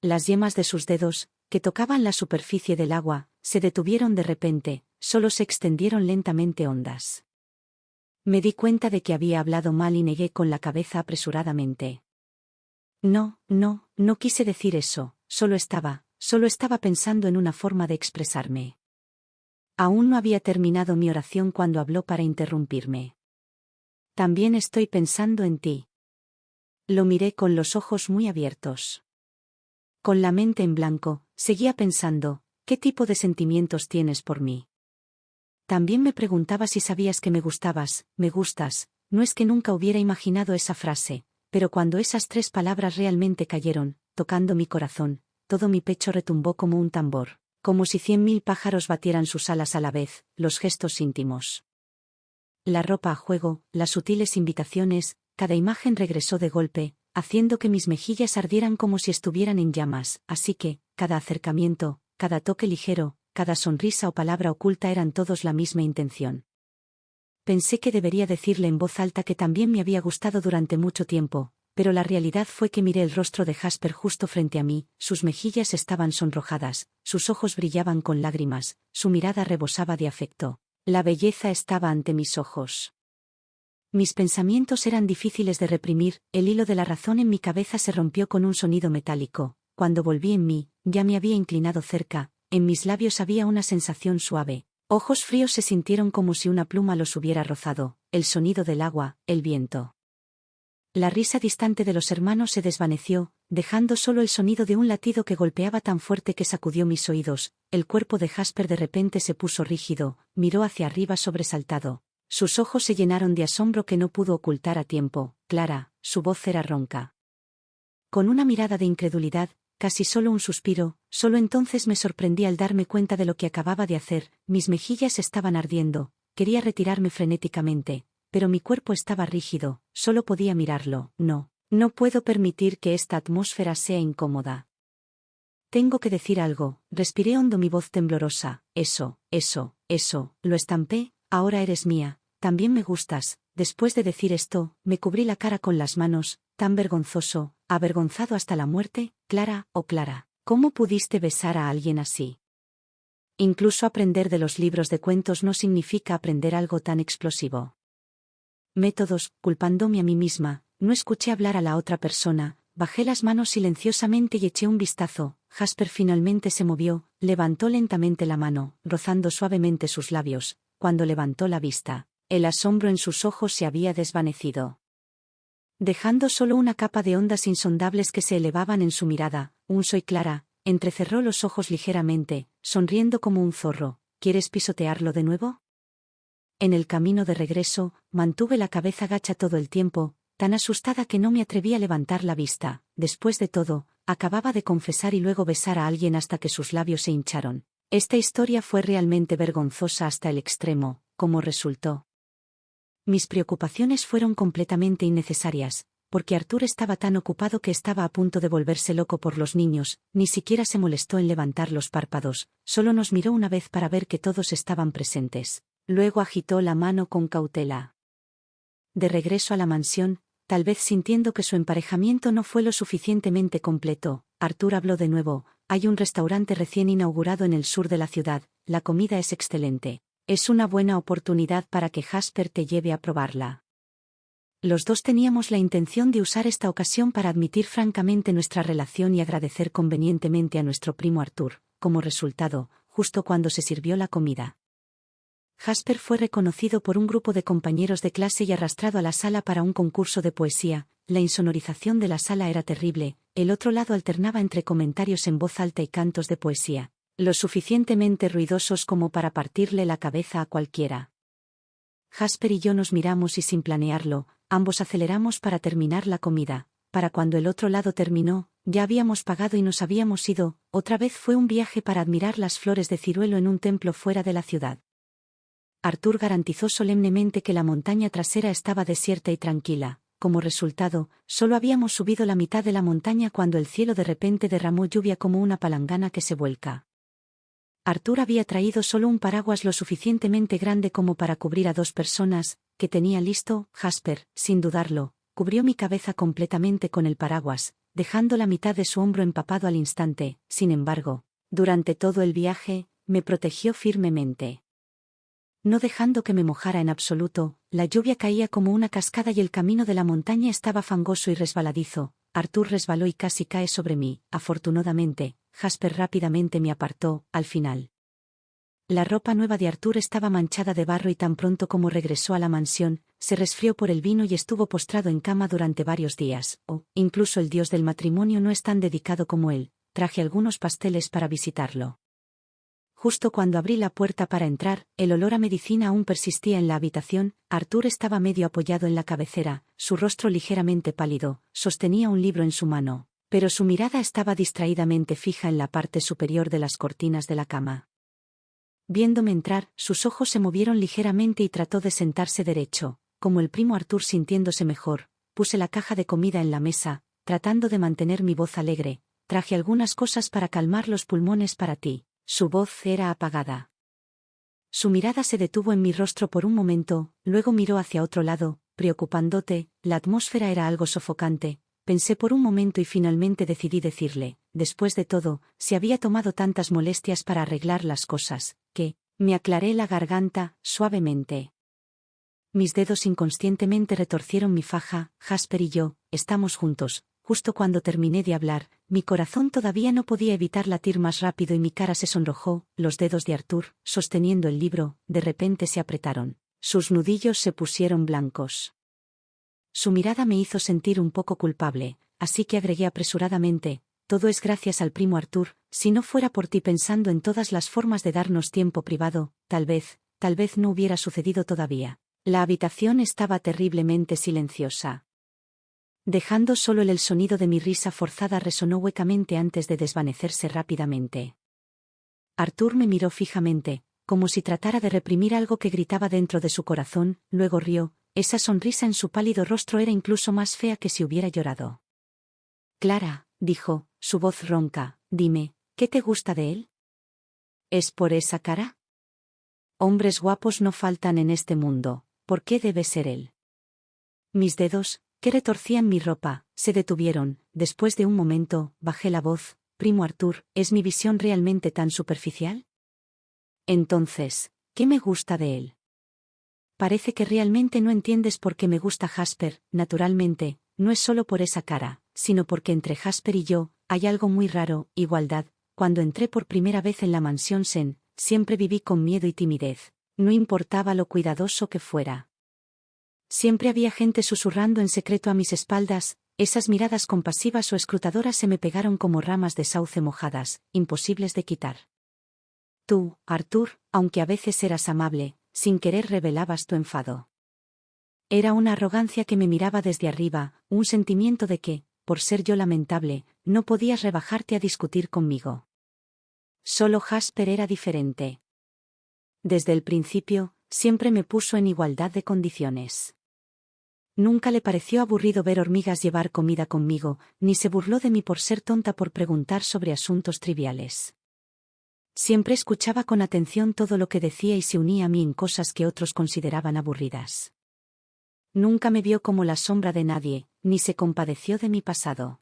Las yemas de sus dedos, que tocaban la superficie del agua, se detuvieron de repente, solo se extendieron lentamente ondas. Me di cuenta de que había hablado mal y negué con la cabeza apresuradamente. No quise decir eso, solo estaba pensando en una forma de expresarme. Aún no había terminado mi oración cuando habló para interrumpirme. También estoy pensando en ti. Lo miré con los ojos muy abiertos. Con la mente en blanco, seguía pensando, ¿qué tipo de sentimientos tienes por mí? También me preguntaba si sabías que me gustabas, me gustas, no es que nunca hubiera imaginado esa frase, pero cuando esas 3 palabras realmente cayeron, tocando mi corazón, todo mi pecho retumbó como un tambor, como si 100.000 pájaros batieran sus alas a la vez, los gestos íntimos. La ropa a juego, las sutiles invitaciones, cada imagen regresó de golpe, haciendo que mis mejillas ardieran como si estuvieran en llamas, así que, cada acercamiento, cada toque ligero, cada sonrisa o palabra oculta eran todos la misma intención. Pensé que debería decirle en voz alta que también me había gustado durante mucho tiempo, pero la realidad fue que miré el rostro de Jasper justo frente a mí, sus mejillas estaban sonrojadas, sus ojos brillaban con lágrimas, su mirada rebosaba de afecto. La belleza estaba ante mis ojos. Mis pensamientos eran difíciles de reprimir, el hilo de la razón en mi cabeza se rompió con un sonido metálico. Cuando volví en mí, ya me había inclinado cerca, en mis labios había una sensación suave. Ojos fríos se sintieron como si una pluma los hubiera rozado, el sonido del agua, el viento. La risa distante de los hermanos se desvaneció, dejando solo el sonido de un latido que golpeaba tan fuerte que sacudió mis oídos. El cuerpo de Jasper de repente se puso rígido, miró hacia arriba sobresaltado. Sus ojos se llenaron de asombro que no pudo ocultar a tiempo. Clara, su voz era ronca. Con una mirada de incredulidad, casi solo un suspiro, solo entonces me sorprendí al darme cuenta de lo que acababa de hacer. Mis mejillas estaban ardiendo, quería retirarme frenéticamente, pero mi cuerpo estaba rígido, solo podía mirarlo. No puedo permitir que esta atmósfera sea incómoda. Tengo que decir algo, respiré hondo mi voz temblorosa. Eso, lo estampé, ahora eres mía, también me gustas. Después de decir esto, me cubrí la cara con las manos, tan vergonzoso, avergonzado hasta la muerte. Clara, oh Clara, ¿cómo pudiste besar a alguien así? Incluso aprender de los libros de cuentos no significa aprender algo tan explosivo. Métodos, culpándome a mí misma, no escuché hablar a la otra persona, bajé las manos silenciosamente y eché un vistazo. Jasper finalmente se movió, levantó lentamente la mano, rozando suavemente sus labios. Cuando levantó la vista, el asombro en sus ojos se había desvanecido, dejando solo una capa de ondas insondables que se elevaban en su mirada. Soy Clara, entrecerró los ojos ligeramente, sonriendo como un zorro. ¿Quieres pisotearlo de nuevo? En el camino de regreso, mantuve la cabeza gacha todo el tiempo, tan asustada que no me atreví a levantar la vista. Después de todo, acababa de confesar y luego besar a alguien hasta que sus labios se hincharon. Esta historia fue realmente vergonzosa hasta el extremo. como resultó. Mis preocupaciones fueron completamente innecesarias, porque Arthur estaba tan ocupado que estaba a punto de volverse loco por los niños, ni siquiera se molestó en levantar los párpados, solo nos miró una vez para ver que todos estaban presentes. Luego agitó la mano con cautela. De regreso a la mansión, tal vez sintiendo que su emparejamiento no fue lo suficientemente completo, Arthur habló de nuevo: hay un restaurante recién inaugurado en el sur de la ciudad, la comida es excelente. Es una buena oportunidad para que Jasper te lleve a probarla. Los dos teníamos la intención de usar esta ocasión para admitir francamente nuestra relación y agradecer convenientemente a nuestro primo Arthur. Como resultado, justo cuando se sirvió la comida, Jasper fue reconocido por un grupo de compañeros de clase y arrastrado a la sala para un concurso de poesía. La insonorización de la sala era terrible, el otro lado alternaba entre comentarios en voz alta y cantos de poesía, lo suficientemente ruidosos como para partirle la cabeza a cualquiera. Jasper y yo nos miramos y sin planearlo, ambos aceleramos para terminar la comida. Para cuando el otro lado terminó, ya habíamos pagado y nos habíamos ido. Otra vez fue un viaje para admirar las flores de ciruelo en un templo fuera de la ciudad. Arthur garantizó solemnemente que la montaña trasera estaba desierta y tranquila. Como resultado, solo habíamos subido la mitad de la montaña cuando el cielo de repente derramó lluvia como una palangana que se vuelca. Arthur había traído solo un paraguas lo suficientemente grande como para cubrir a 2 personas, que tenía listo. Jasper, sin dudarlo, cubrió mi cabeza completamente con el paraguas, dejando la mitad de su hombro empapado al instante. Sin embargo, durante todo el viaje, me protegió firmemente. No dejando que me mojara en absoluto, la lluvia caía como una cascada y el camino de la montaña estaba fangoso y resbaladizo. Arthur resbaló y casi cae sobre mí. Afortunadamente, Jasper rápidamente me apartó. Al final, la ropa nueva de Arthur estaba manchada de barro y tan pronto como regresó a la mansión, se resfrió por el vino y estuvo postrado en cama durante varios días. Incluso el dios del matrimonio no es tan dedicado como él. Traje algunos pasteles para visitarlo. Justo cuando abrí la puerta para entrar, el olor a medicina aún persistía en la habitación. Arthur estaba medio apoyado en la cabecera, su rostro ligeramente pálido, sostenía un libro en su mano, pero su mirada estaba distraídamente fija en la parte superior de las cortinas de la cama. Viéndome entrar, sus ojos se movieron ligeramente y trató de sentarse derecho. Como el primo Arthur sintiéndose mejor, puse la caja de comida en la mesa, tratando de mantener mi voz alegre. Traje algunas cosas para calmar los pulmones para ti. Su voz era apagada. Su mirada se detuvo en mi rostro por un momento, luego miró hacia otro lado. Preocupándote, la atmósfera era algo sofocante. Pensé por un momento y finalmente decidí decirle, después de todo, si había tomado tantas molestias para arreglar las cosas, que, me aclaré la garganta, suavemente. Mis dedos inconscientemente retorcieron mi faja. Jasper y yo, estamos juntos. Justo cuando terminé de hablar, mi corazón todavía no podía evitar latir más rápido y mi cara se sonrojó. Los dedos de Arthur, sosteniendo el libro, de repente se apretaron. Sus nudillos se pusieron blancos. Su mirada me hizo sentir un poco culpable, así que agregué apresuradamente: todo es gracias al primo Arthur. Si no fuera por ti pensando en todas las formas de darnos tiempo privado, tal vez no hubiera sucedido todavía. La habitación estaba terriblemente silenciosa. Dejando solo el sonido de mi risa forzada resonó huecamente antes de desvanecerse rápidamente. Arthur me miró fijamente, como si tratara de reprimir algo que gritaba dentro de su corazón, luego rió. Esa sonrisa en su pálido rostro era incluso más fea que si hubiera llorado. Clara, dijo, su voz ronca, dime, ¿qué te gusta de él? ¿Es por esa cara? Hombres guapos no faltan en este mundo, ¿por qué debe ser él? Mis dedos, que retorcían mi ropa, se detuvieron. Después de un momento, bajé la voz: primo Arthur, ¿es mi visión realmente tan superficial? Entonces, ¿qué me gusta de él? Parece que realmente no entiendes por qué me gusta Jasper. Naturalmente, no es solo por esa cara, sino porque entre Jasper y yo, hay algo muy raro: igualdad. Cuando entré por primera vez en la mansión Sen, siempre viví con miedo y timidez. No importaba lo cuidadoso que fuera. Siempre había gente susurrando en secreto a mis espaldas. Esas miradas compasivas o escrutadoras se me pegaron como ramas de sauce mojadas, imposibles de quitar. Tú, Arthur, aunque a veces eras amable, sin querer revelabas tu enfado. Era una arrogancia que me miraba desde arriba, un sentimiento de que, por ser yo lamentable, no podías rebajarte a discutir conmigo. Solo Jasper era diferente. Desde el principio, siempre me puso en igualdad de condiciones. Nunca le pareció aburrido ver hormigas llevar comida conmigo, ni se burló de mí por ser tonta por preguntar sobre asuntos triviales. Siempre escuchaba con atención todo lo que decía y se unía a mí en cosas que otros consideraban aburridas. Nunca me vio como la sombra de nadie, ni se compadeció de mi pasado.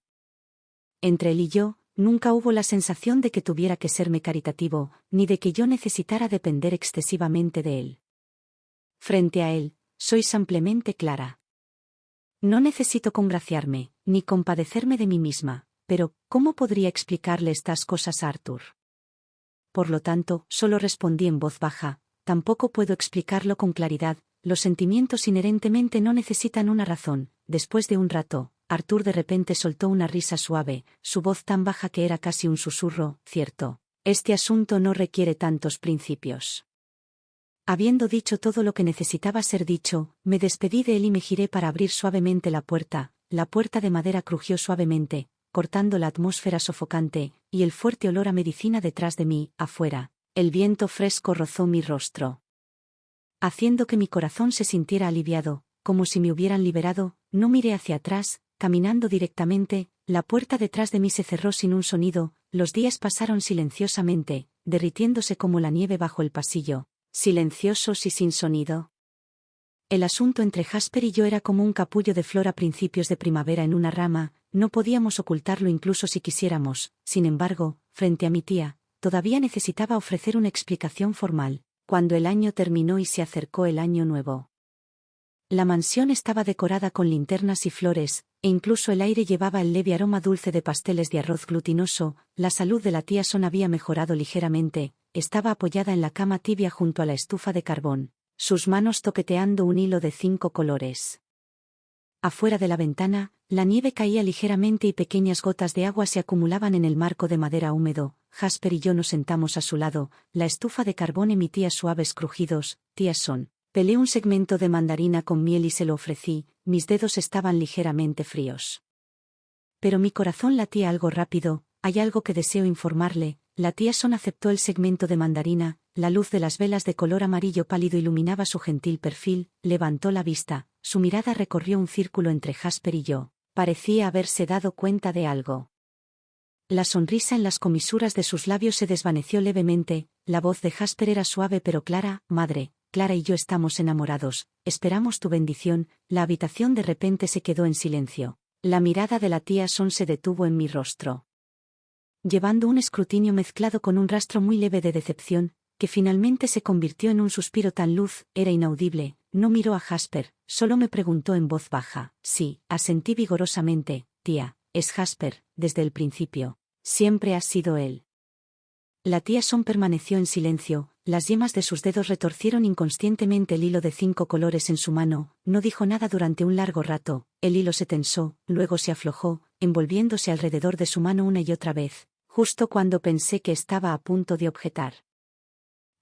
Entre él y yo, nunca hubo la sensación de que tuviera que serme caritativo, ni de que yo necesitara depender excesivamente de él. Frente a él, soy simplemente clara. No necesito congraciarme, ni compadecerme de mí misma, pero ¿cómo podría explicarle estas cosas a Arthur? Por lo tanto, solo respondí en voz baja, tampoco puedo explicarlo con claridad, los sentimientos inherentemente no necesitan una razón. Después de un rato, Arthur de repente soltó una risa suave, su voz tan baja que era casi un susurro. Cierto, este asunto no requiere tantos principios. Habiendo dicho todo lo que necesitaba ser dicho, me despedí de él y me giré para abrir suavemente la puerta de madera crujió suavemente, cortando la atmósfera sofocante, y el fuerte olor a medicina detrás de mí, afuera, el viento fresco rozó mi rostro. Haciendo que mi corazón se sintiera aliviado, como si me hubieran liberado, no miré hacia atrás, caminando directamente, la puerta detrás de mí se cerró sin un sonido, los días pasaron silenciosamente, derritiéndose como la nieve bajo el pasillo. Silenciosos y sin sonido. El asunto entre Jasper y yo era como un capullo de flor a principios de primavera en una rama, no podíamos ocultarlo incluso si quisiéramos. Sin embargo, frente a mi tía, todavía necesitaba ofrecer una explicación formal, cuando el año terminó y se acercó el año nuevo. La mansión estaba decorada con linternas y flores, e incluso el aire llevaba el leve aroma dulce de pasteles de arroz glutinoso. La salud de la tía Son había mejorado ligeramente. Estaba apoyada en la cama tibia junto a la estufa de carbón, sus manos toqueteando un hilo de 5 colores. Afuera de la ventana, la nieve caía ligeramente y pequeñas gotas de agua se acumulaban en el marco de madera húmedo. Jasper y yo nos sentamos a su lado, la estufa de carbón emitía suaves crujidos. Tía Son, pelé un segmento de mandarina con miel y se lo ofrecí, mis dedos estaban ligeramente fríos. Pero mi corazón latía algo rápido, hay algo que deseo informarle. La tía Son aceptó el segmento de mandarina, la luz de las velas de color amarillo pálido iluminaba su gentil perfil, levantó la vista, su mirada recorrió un círculo entre Jasper y yo, parecía haberse dado cuenta de algo. La sonrisa en las comisuras de sus labios se desvaneció levemente, la voz de Jasper era suave pero clara. Madre, Clara y yo estamos enamorados, esperamos tu bendición. La habitación de repente se quedó en silencio, la mirada de la tía Son se detuvo en mi rostro. Llevando un escrutinio mezclado con un rastro muy leve de decepción, que finalmente se convirtió en un suspiro tan luz, era inaudible, no miró a Jasper, solo me preguntó en voz baja. Sí, asentí vigorosamente. Tía, es Jasper, desde el principio. Siempre ha sido él. La tía Son permaneció en silencio, las yemas de sus dedos retorcieron inconscientemente el hilo de 5 colores en su mano, no dijo nada durante un largo rato, el hilo se tensó, luego se aflojó, envolviéndose alrededor de su mano una y otra vez. Justo cuando pensé que estaba a punto de objetar.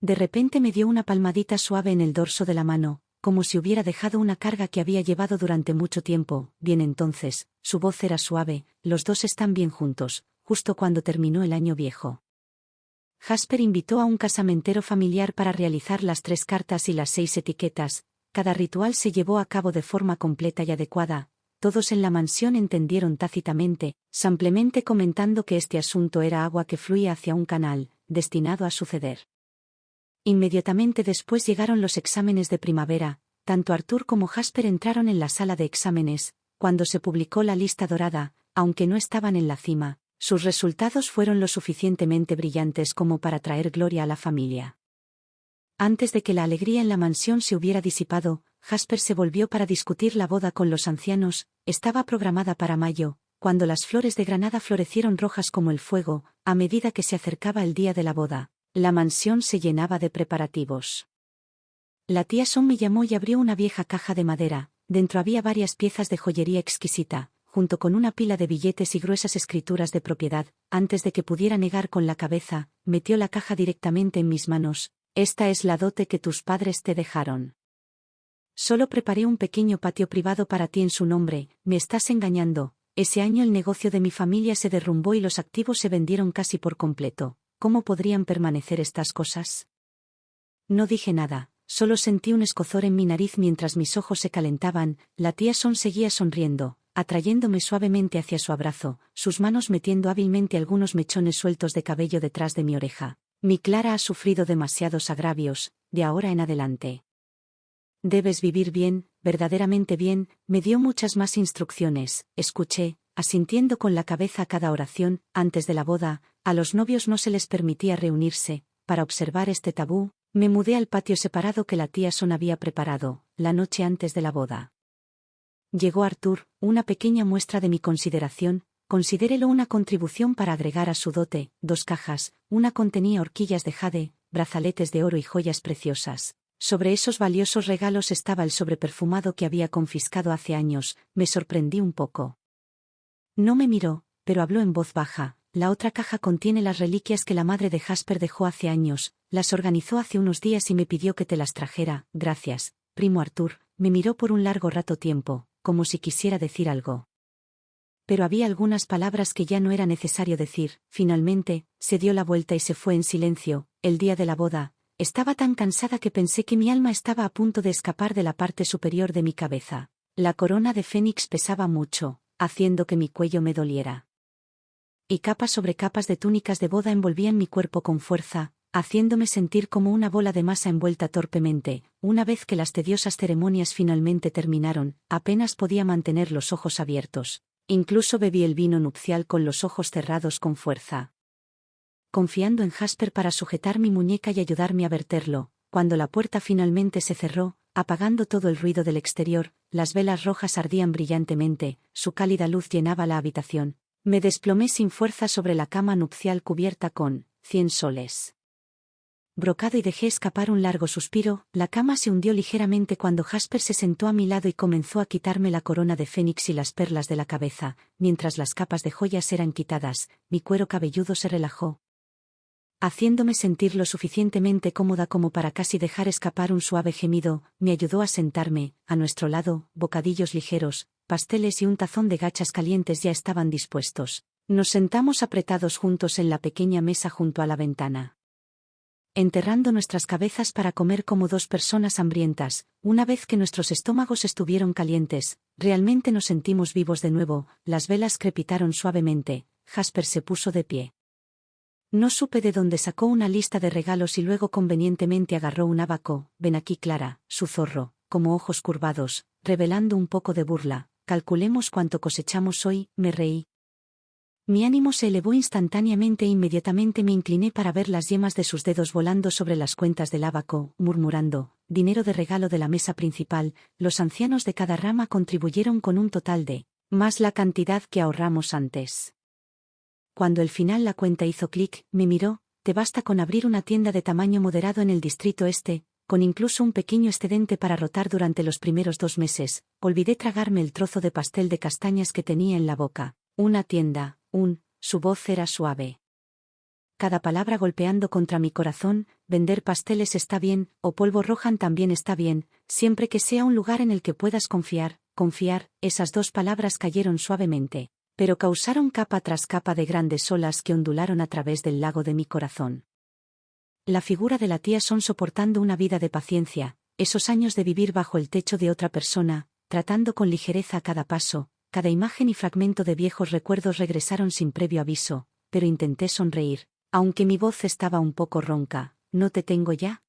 De repente me dio una palmadita suave en el dorso de la mano, como si hubiera dejado una carga que había llevado durante mucho tiempo. Bien entonces, su voz era suave, los dos están bien juntos, justo cuando terminó el año viejo. Jasper invitó a un casamentero familiar para realizar las 3 cartas y las 6 etiquetas, cada ritual se llevó a cabo de forma completa y adecuada. Todos en la mansión entendieron tácitamente, simplemente comentando que este asunto era agua que fluía hacia un canal, destinado a suceder. Inmediatamente después llegaron los exámenes de primavera, tanto Arthur como Jasper entraron en la sala de exámenes. Cuando se publicó la lista dorada, aunque no estaban en la cima, sus resultados fueron lo suficientemente brillantes como para traer gloria a la familia. Antes de que la alegría en la mansión se hubiera disipado, Jasper se volvió para discutir la boda con los ancianos. Estaba programada para mayo, cuando las flores de granada florecieron rojas como el fuego. A medida que se acercaba el día de la boda, la mansión se llenaba de preparativos. La tía Son me llamó y abrió una vieja caja de madera, dentro había varias piezas de joyería exquisita, junto con una pila de billetes y gruesas escrituras de propiedad. Antes de que pudiera negar con la cabeza, metió la caja directamente en mis manos. Esta es la dote que tus padres te dejaron. Solo preparé un pequeño patio privado para ti en su nombre. Me estás engañando. Ese año el negocio de mi familia se derrumbó y los activos se vendieron casi por completo. ¿Cómo podrían permanecer estas cosas? No dije nada, solo sentí un escozor en mi nariz mientras mis ojos se calentaban. La tía Son seguía sonriendo, atrayéndome suavemente hacia su abrazo, sus manos metiendo hábilmente algunos mechones sueltos de cabello detrás de mi oreja. Mi Clara ha sufrido demasiados agravios, de ahora en adelante. Debes vivir bien, verdaderamente bien. Me dio muchas más instrucciones, escuché, asintiendo con la cabeza a cada oración. Antes de la boda, a los novios no se les permitía reunirse. Para observar este tabú, me mudé al patio separado que la tía Son había preparado, la noche antes de la boda. Llegó Arthur, una pequeña muestra de mi consideración. Considérelo una contribución para agregar a su dote. 2 cajas, una contenía horquillas de jade, brazaletes de oro y joyas preciosas. Sobre esos valiosos regalos estaba el sobre perfumado que había confiscado hace años. Me sorprendí un poco. No me miró, pero habló en voz baja. La otra caja contiene las reliquias que la madre de Jasper dejó hace años. Las organizó hace unos días y me pidió que te las trajera. Gracias, primo Arthur. Me miró por un largo rato tiempo, como si quisiera decir algo. Pero había algunas palabras que ya no era necesario decir. Finalmente, se dio la vuelta y se fue en silencio. El día de la boda, estaba tan cansada que pensé que mi alma estaba a punto de escapar de la parte superior de mi cabeza. La corona de fénix pesaba mucho, haciendo que mi cuello me doliera. Y capas sobre capas de túnicas de boda envolvían mi cuerpo con fuerza, haciéndome sentir como una bola de masa envuelta torpemente. Una vez que las tediosas ceremonias finalmente terminaron, apenas podía mantener los ojos abiertos. Incluso bebí el vino nupcial con los ojos cerrados con fuerza, confiando en Jasper para sujetar mi muñeca y ayudarme a verterlo. Cuando la puerta finalmente se cerró, apagando todo el ruido del exterior, las velas rojas ardían brillantemente, su cálida luz llenaba la habitación. Me desplomé sin fuerza sobre la cama nupcial cubierta con 100 soles. Brocado y dejé escapar un largo suspiro. La cama se hundió ligeramente cuando Jasper se sentó a mi lado y comenzó a quitarme la corona de fénix y las perlas de la cabeza. Mientras las capas de joyas eran quitadas, mi cuero cabelludo se relajó, haciéndome sentir lo suficientemente cómoda como para casi dejar escapar un suave gemido. Me ayudó a sentarme. A nuestro lado, bocadillos ligeros, pasteles y un tazón de gachas calientes ya estaban dispuestos. Nos sentamos apretados juntos en la pequeña mesa junto a la ventana, enterrando nuestras cabezas para comer como 2 personas hambrientas. Una vez que nuestros estómagos estuvieron calientes, realmente nos sentimos vivos de nuevo. Las velas crepitaron suavemente. Jasper se puso de pie. No supe de dónde sacó una lista de regalos y luego convenientemente agarró un abaco. Ven aquí, Clara, su zorro, como ojos curvados, revelando un poco de burla. Calculemos cuánto cosechamos hoy. Me reí. Mi ánimo se elevó instantáneamente e inmediatamente me incliné para ver las yemas de sus dedos volando sobre las cuentas del abaco, murmurando, dinero de regalo de la mesa principal. Los ancianos de cada rama contribuyeron con un total de, más la cantidad que ahorramos antes. Cuando al final la cuenta hizo clic, me miró. Te basta con abrir una tienda de tamaño moderado en el distrito este, con incluso un pequeño excedente para rotar durante los primeros 2 meses. Olvidé tragarme el trozo de pastel de castañas que tenía en la boca. Una tienda, su voz era suave. Cada palabra golpeando contra mi corazón. Vender pasteles está bien, o polvo rojan también está bien, siempre que sea un lugar en el que puedas confiar. Confiar, esas 2 palabras cayeron suavemente, pero causaron capa tras capa de grandes olas que ondularon a través del lago de mi corazón. La figura de la tía Son soportando una vida de paciencia, esos años de vivir bajo el techo de otra persona, tratando con ligereza a cada paso. Cada imagen y fragmento de viejos recuerdos regresaron sin previo aviso, pero intenté sonreír, aunque mi voz estaba un poco ronca. ¿No te tengo ya?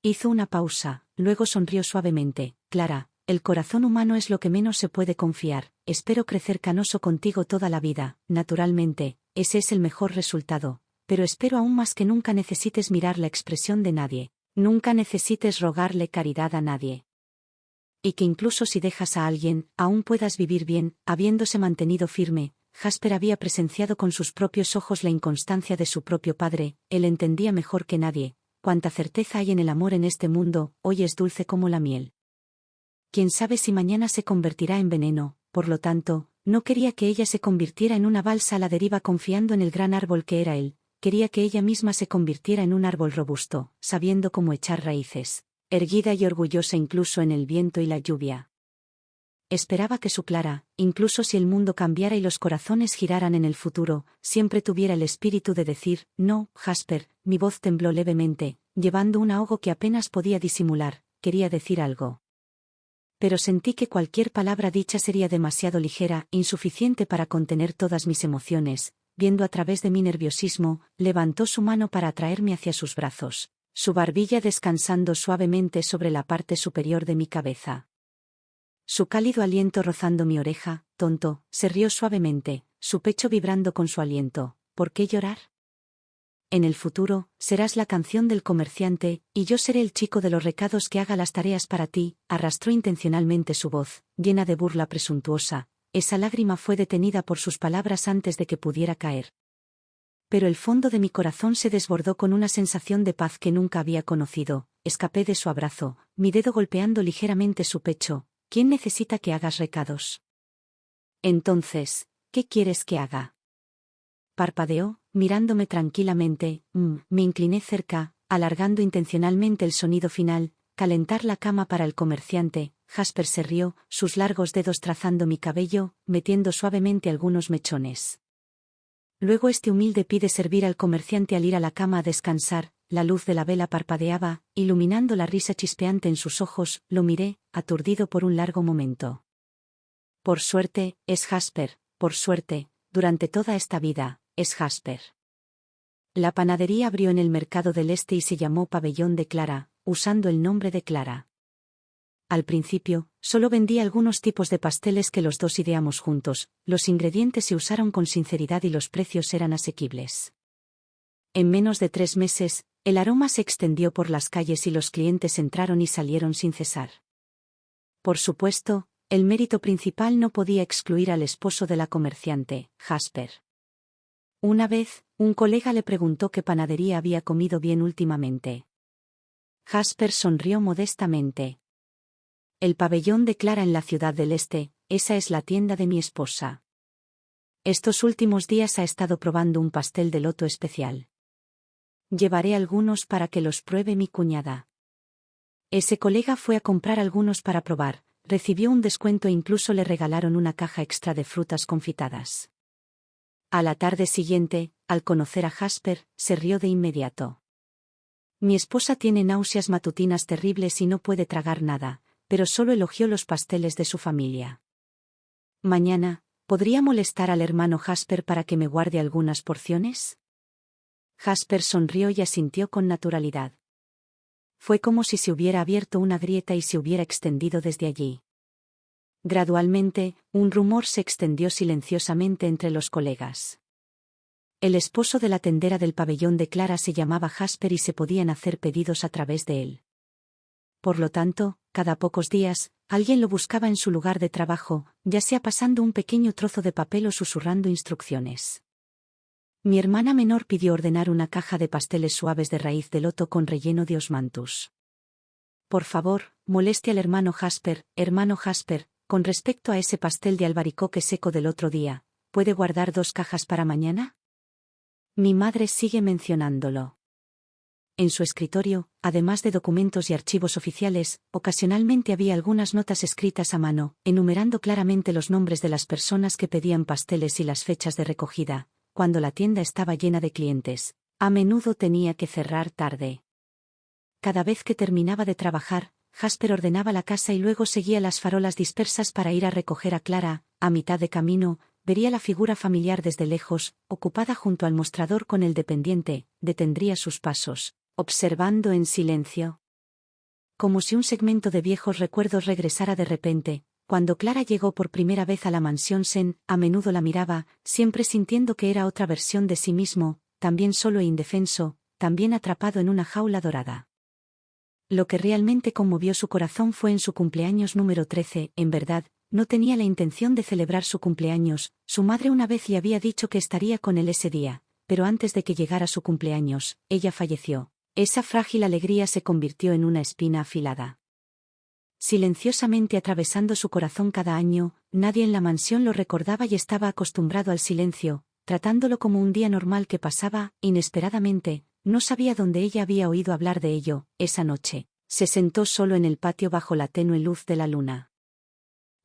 Hizo una pausa, luego sonrió suavemente. Clara, el corazón humano es lo que menos se puede confiar. Espero crecer canoso contigo toda la vida. Naturalmente, ese es el mejor resultado, pero espero aún más que nunca necesites mirar la expresión de nadie, nunca necesites rogarle caridad a nadie. Y que incluso si dejas a alguien, aún puedas vivir bien. Habiéndose mantenido firme, Jasper había presenciado con sus propios ojos la inconstancia de su propio padre. Él entendía mejor que nadie cuánta certeza hay en el amor en este mundo. Hoy es dulce como la miel. Quién sabe si mañana se convertirá en veneno. Por lo tanto, no quería que ella se convirtiera en una balsa a la deriva confiando en el gran árbol que era él. Quería que ella misma se convirtiera en un árbol robusto, sabiendo cómo echar raíces, erguida y orgullosa incluso en el viento y la lluvia. Esperaba que su Clara, incluso si el mundo cambiara y los corazones giraran en el futuro, siempre tuviera el espíritu de decir, no. Jasper, mi voz tembló levemente, llevando un ahogo que apenas podía disimular. Quería decir algo. Pero sentí que cualquier palabra dicha sería demasiado ligera, insuficiente para contener todas mis emociones. Viendo a través de mi nerviosismo, levantó su mano para atraerme hacia sus brazos, su barbilla descansando suavemente sobre la parte superior de mi cabeza. Su cálido aliento rozando mi oreja, tonto, se rió suavemente, su pecho vibrando con su aliento. ¿Por qué llorar? En el futuro, serás la canción del comerciante, y yo seré el chico de los recados que haga las tareas para ti. Arrastró intencionalmente su voz, llena de burla presuntuosa. Esa lágrima fue detenida por sus palabras antes de que pudiera caer. Pero el fondo de mi corazón se desbordó con una sensación de paz que nunca había conocido. Escapé de su abrazo, mi dedo golpeando ligeramente su pecho. ¿Quién necesita que hagas recados? Entonces, ¿qué quieres que haga? Parpadeó, mirándome tranquilamente. Me incliné cerca, alargando intencionalmente el sonido final. Calentar la cama para el comerciante. Jasper se rió, sus largos dedos trazando mi cabello, metiendo suavemente algunos mechones. Luego este humilde pide servir al comerciante al ir a la cama a descansar. La luz de la vela parpadeaba, iluminando la risa chispeante en sus ojos. Lo miré, aturdido por un largo momento. Por suerte, es Jasper, por suerte, durante toda esta vida, es Jasper. La panadería abrió en el mercado del este y se llamó Pabellón de Clara, usando el nombre de Clara. Al principio, solo vendía algunos tipos de pasteles que los dos ideamos juntos. Los ingredientes se usaron con sinceridad y los precios eran asequibles. En menos de 3 meses, el aroma se extendió por las calles y los clientes entraron y salieron sin cesar. Por supuesto, el mérito principal no podía excluir al esposo de la comerciante, Jasper. Una vez, un colega le preguntó qué panadería había comido bien últimamente. Jasper sonrió modestamente. El Pabellón de Clara en la Ciudad del Este, esa es la tienda de mi esposa. Estos últimos días ha estado probando un pastel de loto especial. Llevaré algunos para que los pruebe mi cuñada. Ese colega fue a comprar algunos para probar, recibió un descuento e incluso le regalaron una caja extra de frutas confitadas. A la tarde siguiente, al conocer a Jasper, se rió de inmediato. Mi esposa tiene náuseas matutinas terribles y no puede tragar nada, pero solo elogió los pasteles de su familia. Mañana, ¿podría molestar al hermano Jasper para que me guarde algunas porciones? Jasper sonrió y asintió con naturalidad. Fue como si se hubiera abierto una grieta y se hubiera extendido desde allí. Gradualmente, un rumor se extendió silenciosamente entre los colegas. El esposo de la tendera del Pabellón de Clara se llamaba Jasper y se podían hacer pedidos a través de él. Por lo tanto, cada pocos días, alguien lo buscaba en su lugar de trabajo, ya sea pasando un pequeño trozo de papel o susurrando instrucciones. Mi hermana menor pidió ordenar una caja de pasteles suaves de raíz de loto con relleno de osmanthus. Por favor, moleste al hermano Jasper, con respecto a ese pastel de albaricoque seco del otro día, ¿puede guardar 2 cajas para mañana? Mi madre sigue mencionándolo. En su escritorio, además de documentos y archivos oficiales, ocasionalmente había algunas notas escritas a mano, enumerando claramente los nombres de las personas que pedían pasteles y las fechas de recogida. Cuando la tienda estaba llena de clientes, a menudo tenía que cerrar tarde. Cada vez que terminaba de trabajar, Jasper ordenaba la casa y luego seguía las farolas dispersas para ir a recoger a Clara. A mitad de camino, vería la figura familiar desde lejos, ocupada junto al mostrador con el dependiente, detendría sus pasos, observando en silencio. Como si un segmento de viejos recuerdos regresara de repente, cuando Clara llegó por primera vez a la mansión Sen, a menudo la miraba, siempre sintiendo que era otra versión de sí mismo, también solo e indefenso, también atrapado en una jaula dorada. Lo que realmente conmovió su corazón fue en su cumpleaños número 13, en verdad, no tenía la intención de celebrar su cumpleaños, su madre una vez le había dicho que estaría con él ese día, pero antes de que llegara su cumpleaños, ella falleció. Esa frágil alegría se convirtió en una espina afilada. Silenciosamente atravesando su corazón cada año, nadie en la mansión lo recordaba y estaba acostumbrado al silencio, tratándolo como un día normal que pasaba, inesperadamente, no sabía dónde ella había oído hablar de ello. Esa noche, se sentó solo en el patio bajo la tenue luz de la luna.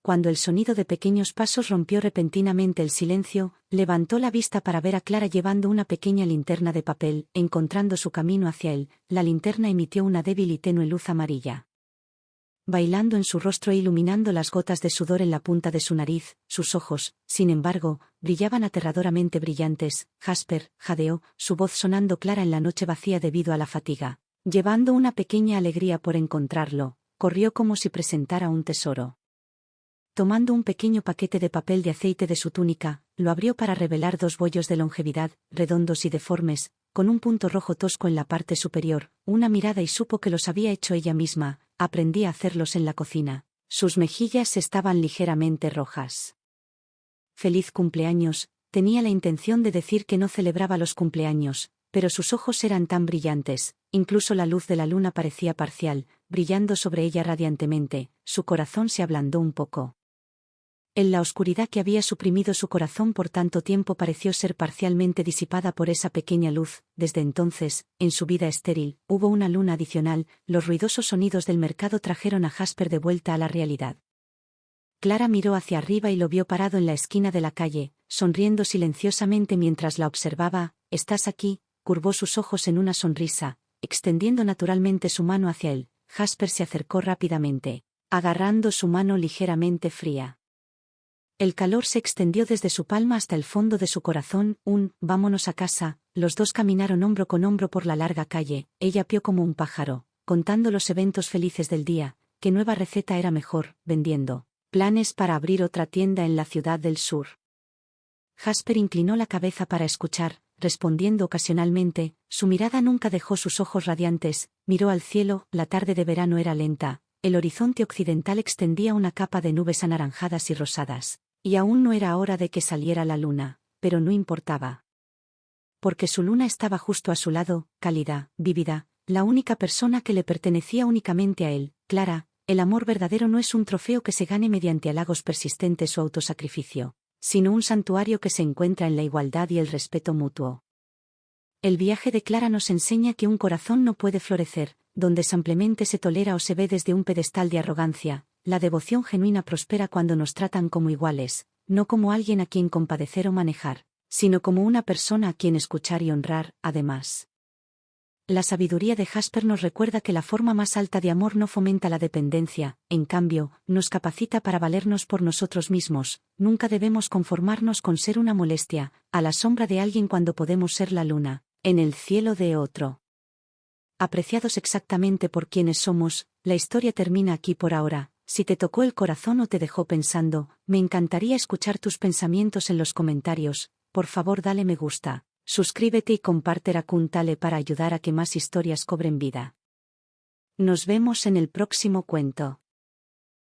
cuando el sonido de pequeños pasos rompió repentinamente el silencio, levantó la vista para ver a Clara llevando una pequeña linterna de papel. Encontrando su camino hacia él, la linterna emitió una débil y tenue luz amarilla, bailando en su rostro e iluminando las gotas de sudor en la punta de su nariz. Sus ojos, sin embargo, brillaban aterradoramente brillantes. Jasper jadeó, su voz sonando clara en la noche vacía debido a la fatiga. Llevando una pequeña alegría por encontrarlo, corrió como si presentara un tesoro. Tomando un pequeño paquete de papel de aceite de su túnica, lo abrió para revelar 2 bollos de longevidad, redondos y deformes, con un punto rojo tosco en la parte superior. Una mirada y supo que los había hecho ella misma. Aprendí a hacerlos en la cocina. Sus mejillas estaban ligeramente rojas. «Feliz cumpleaños», tenía la intención de decir que no celebraba los cumpleaños, pero sus ojos eran tan brillantes, incluso la luz de la luna parecía parcial, brillando sobre ella radiantemente. Su corazón se ablandó un poco. En la oscuridad que había suprimido su corazón por tanto tiempo pareció ser parcialmente disipada por esa pequeña luz. Desde entonces, en su vida estéril, hubo una luna adicional. Los ruidosos sonidos del mercado trajeron a Jasper de vuelta a la realidad. Clara miró hacia arriba y lo vio parado en la esquina de la calle, sonriendo silenciosamente mientras la observaba. «¿Estás aquí?», curvó sus ojos en una sonrisa, extendiendo naturalmente su mano hacia él. Jasper se acercó rápidamente, agarrando su mano ligeramente fría. El calor se extendió desde su palma hasta el fondo de su corazón. «Vámonos a casa». Los dos caminaron hombro con hombro por la larga calle. Ella pió como un pájaro, contando los eventos felices del día. ¿Qué nueva receta era mejor? Vendiendo planes para abrir otra tienda en la ciudad del sur. Jasper inclinó la cabeza para escuchar, respondiendo ocasionalmente. Su mirada nunca dejó sus ojos radiantes. Miró al cielo. La tarde de verano era lenta. El horizonte occidental extendía una capa de nubes anaranjadas y rosadas. Y aún no era hora de que saliera la luna, pero no importaba. Porque su luna estaba justo a su lado, cálida, vívida, la única persona que le pertenecía únicamente a él. Clara, el amor verdadero no es un trofeo que se gane mediante halagos persistentes o autosacrificio, sino un santuario que se encuentra en la igualdad y el respeto mutuo. El viaje de Clara nos enseña que un corazón no puede florecer donde simplemente se tolera o se ve desde un pedestal de arrogancia. La devoción genuina prospera cuando nos tratan como iguales, no como alguien a quien compadecer o manejar, sino como una persona a quien escuchar y honrar. Además, la sabiduría de Jasper nos recuerda que la forma más alta de amor no fomenta la dependencia, en cambio, nos capacita para valernos por nosotros mismos. Nunca debemos conformarnos con ser una molestia, a la sombra de alguien cuando podemos ser la luna, en el cielo de otro. Apreciados exactamente por quienes somos, la historia termina aquí por ahora. Si te tocó el corazón o te dejó pensando, me encantaría escuchar tus pensamientos en los comentarios. Por favor, dale me gusta, suscríbete y comparte Raccoon para ayudar a que más historias cobren vida. Nos vemos en el próximo cuento.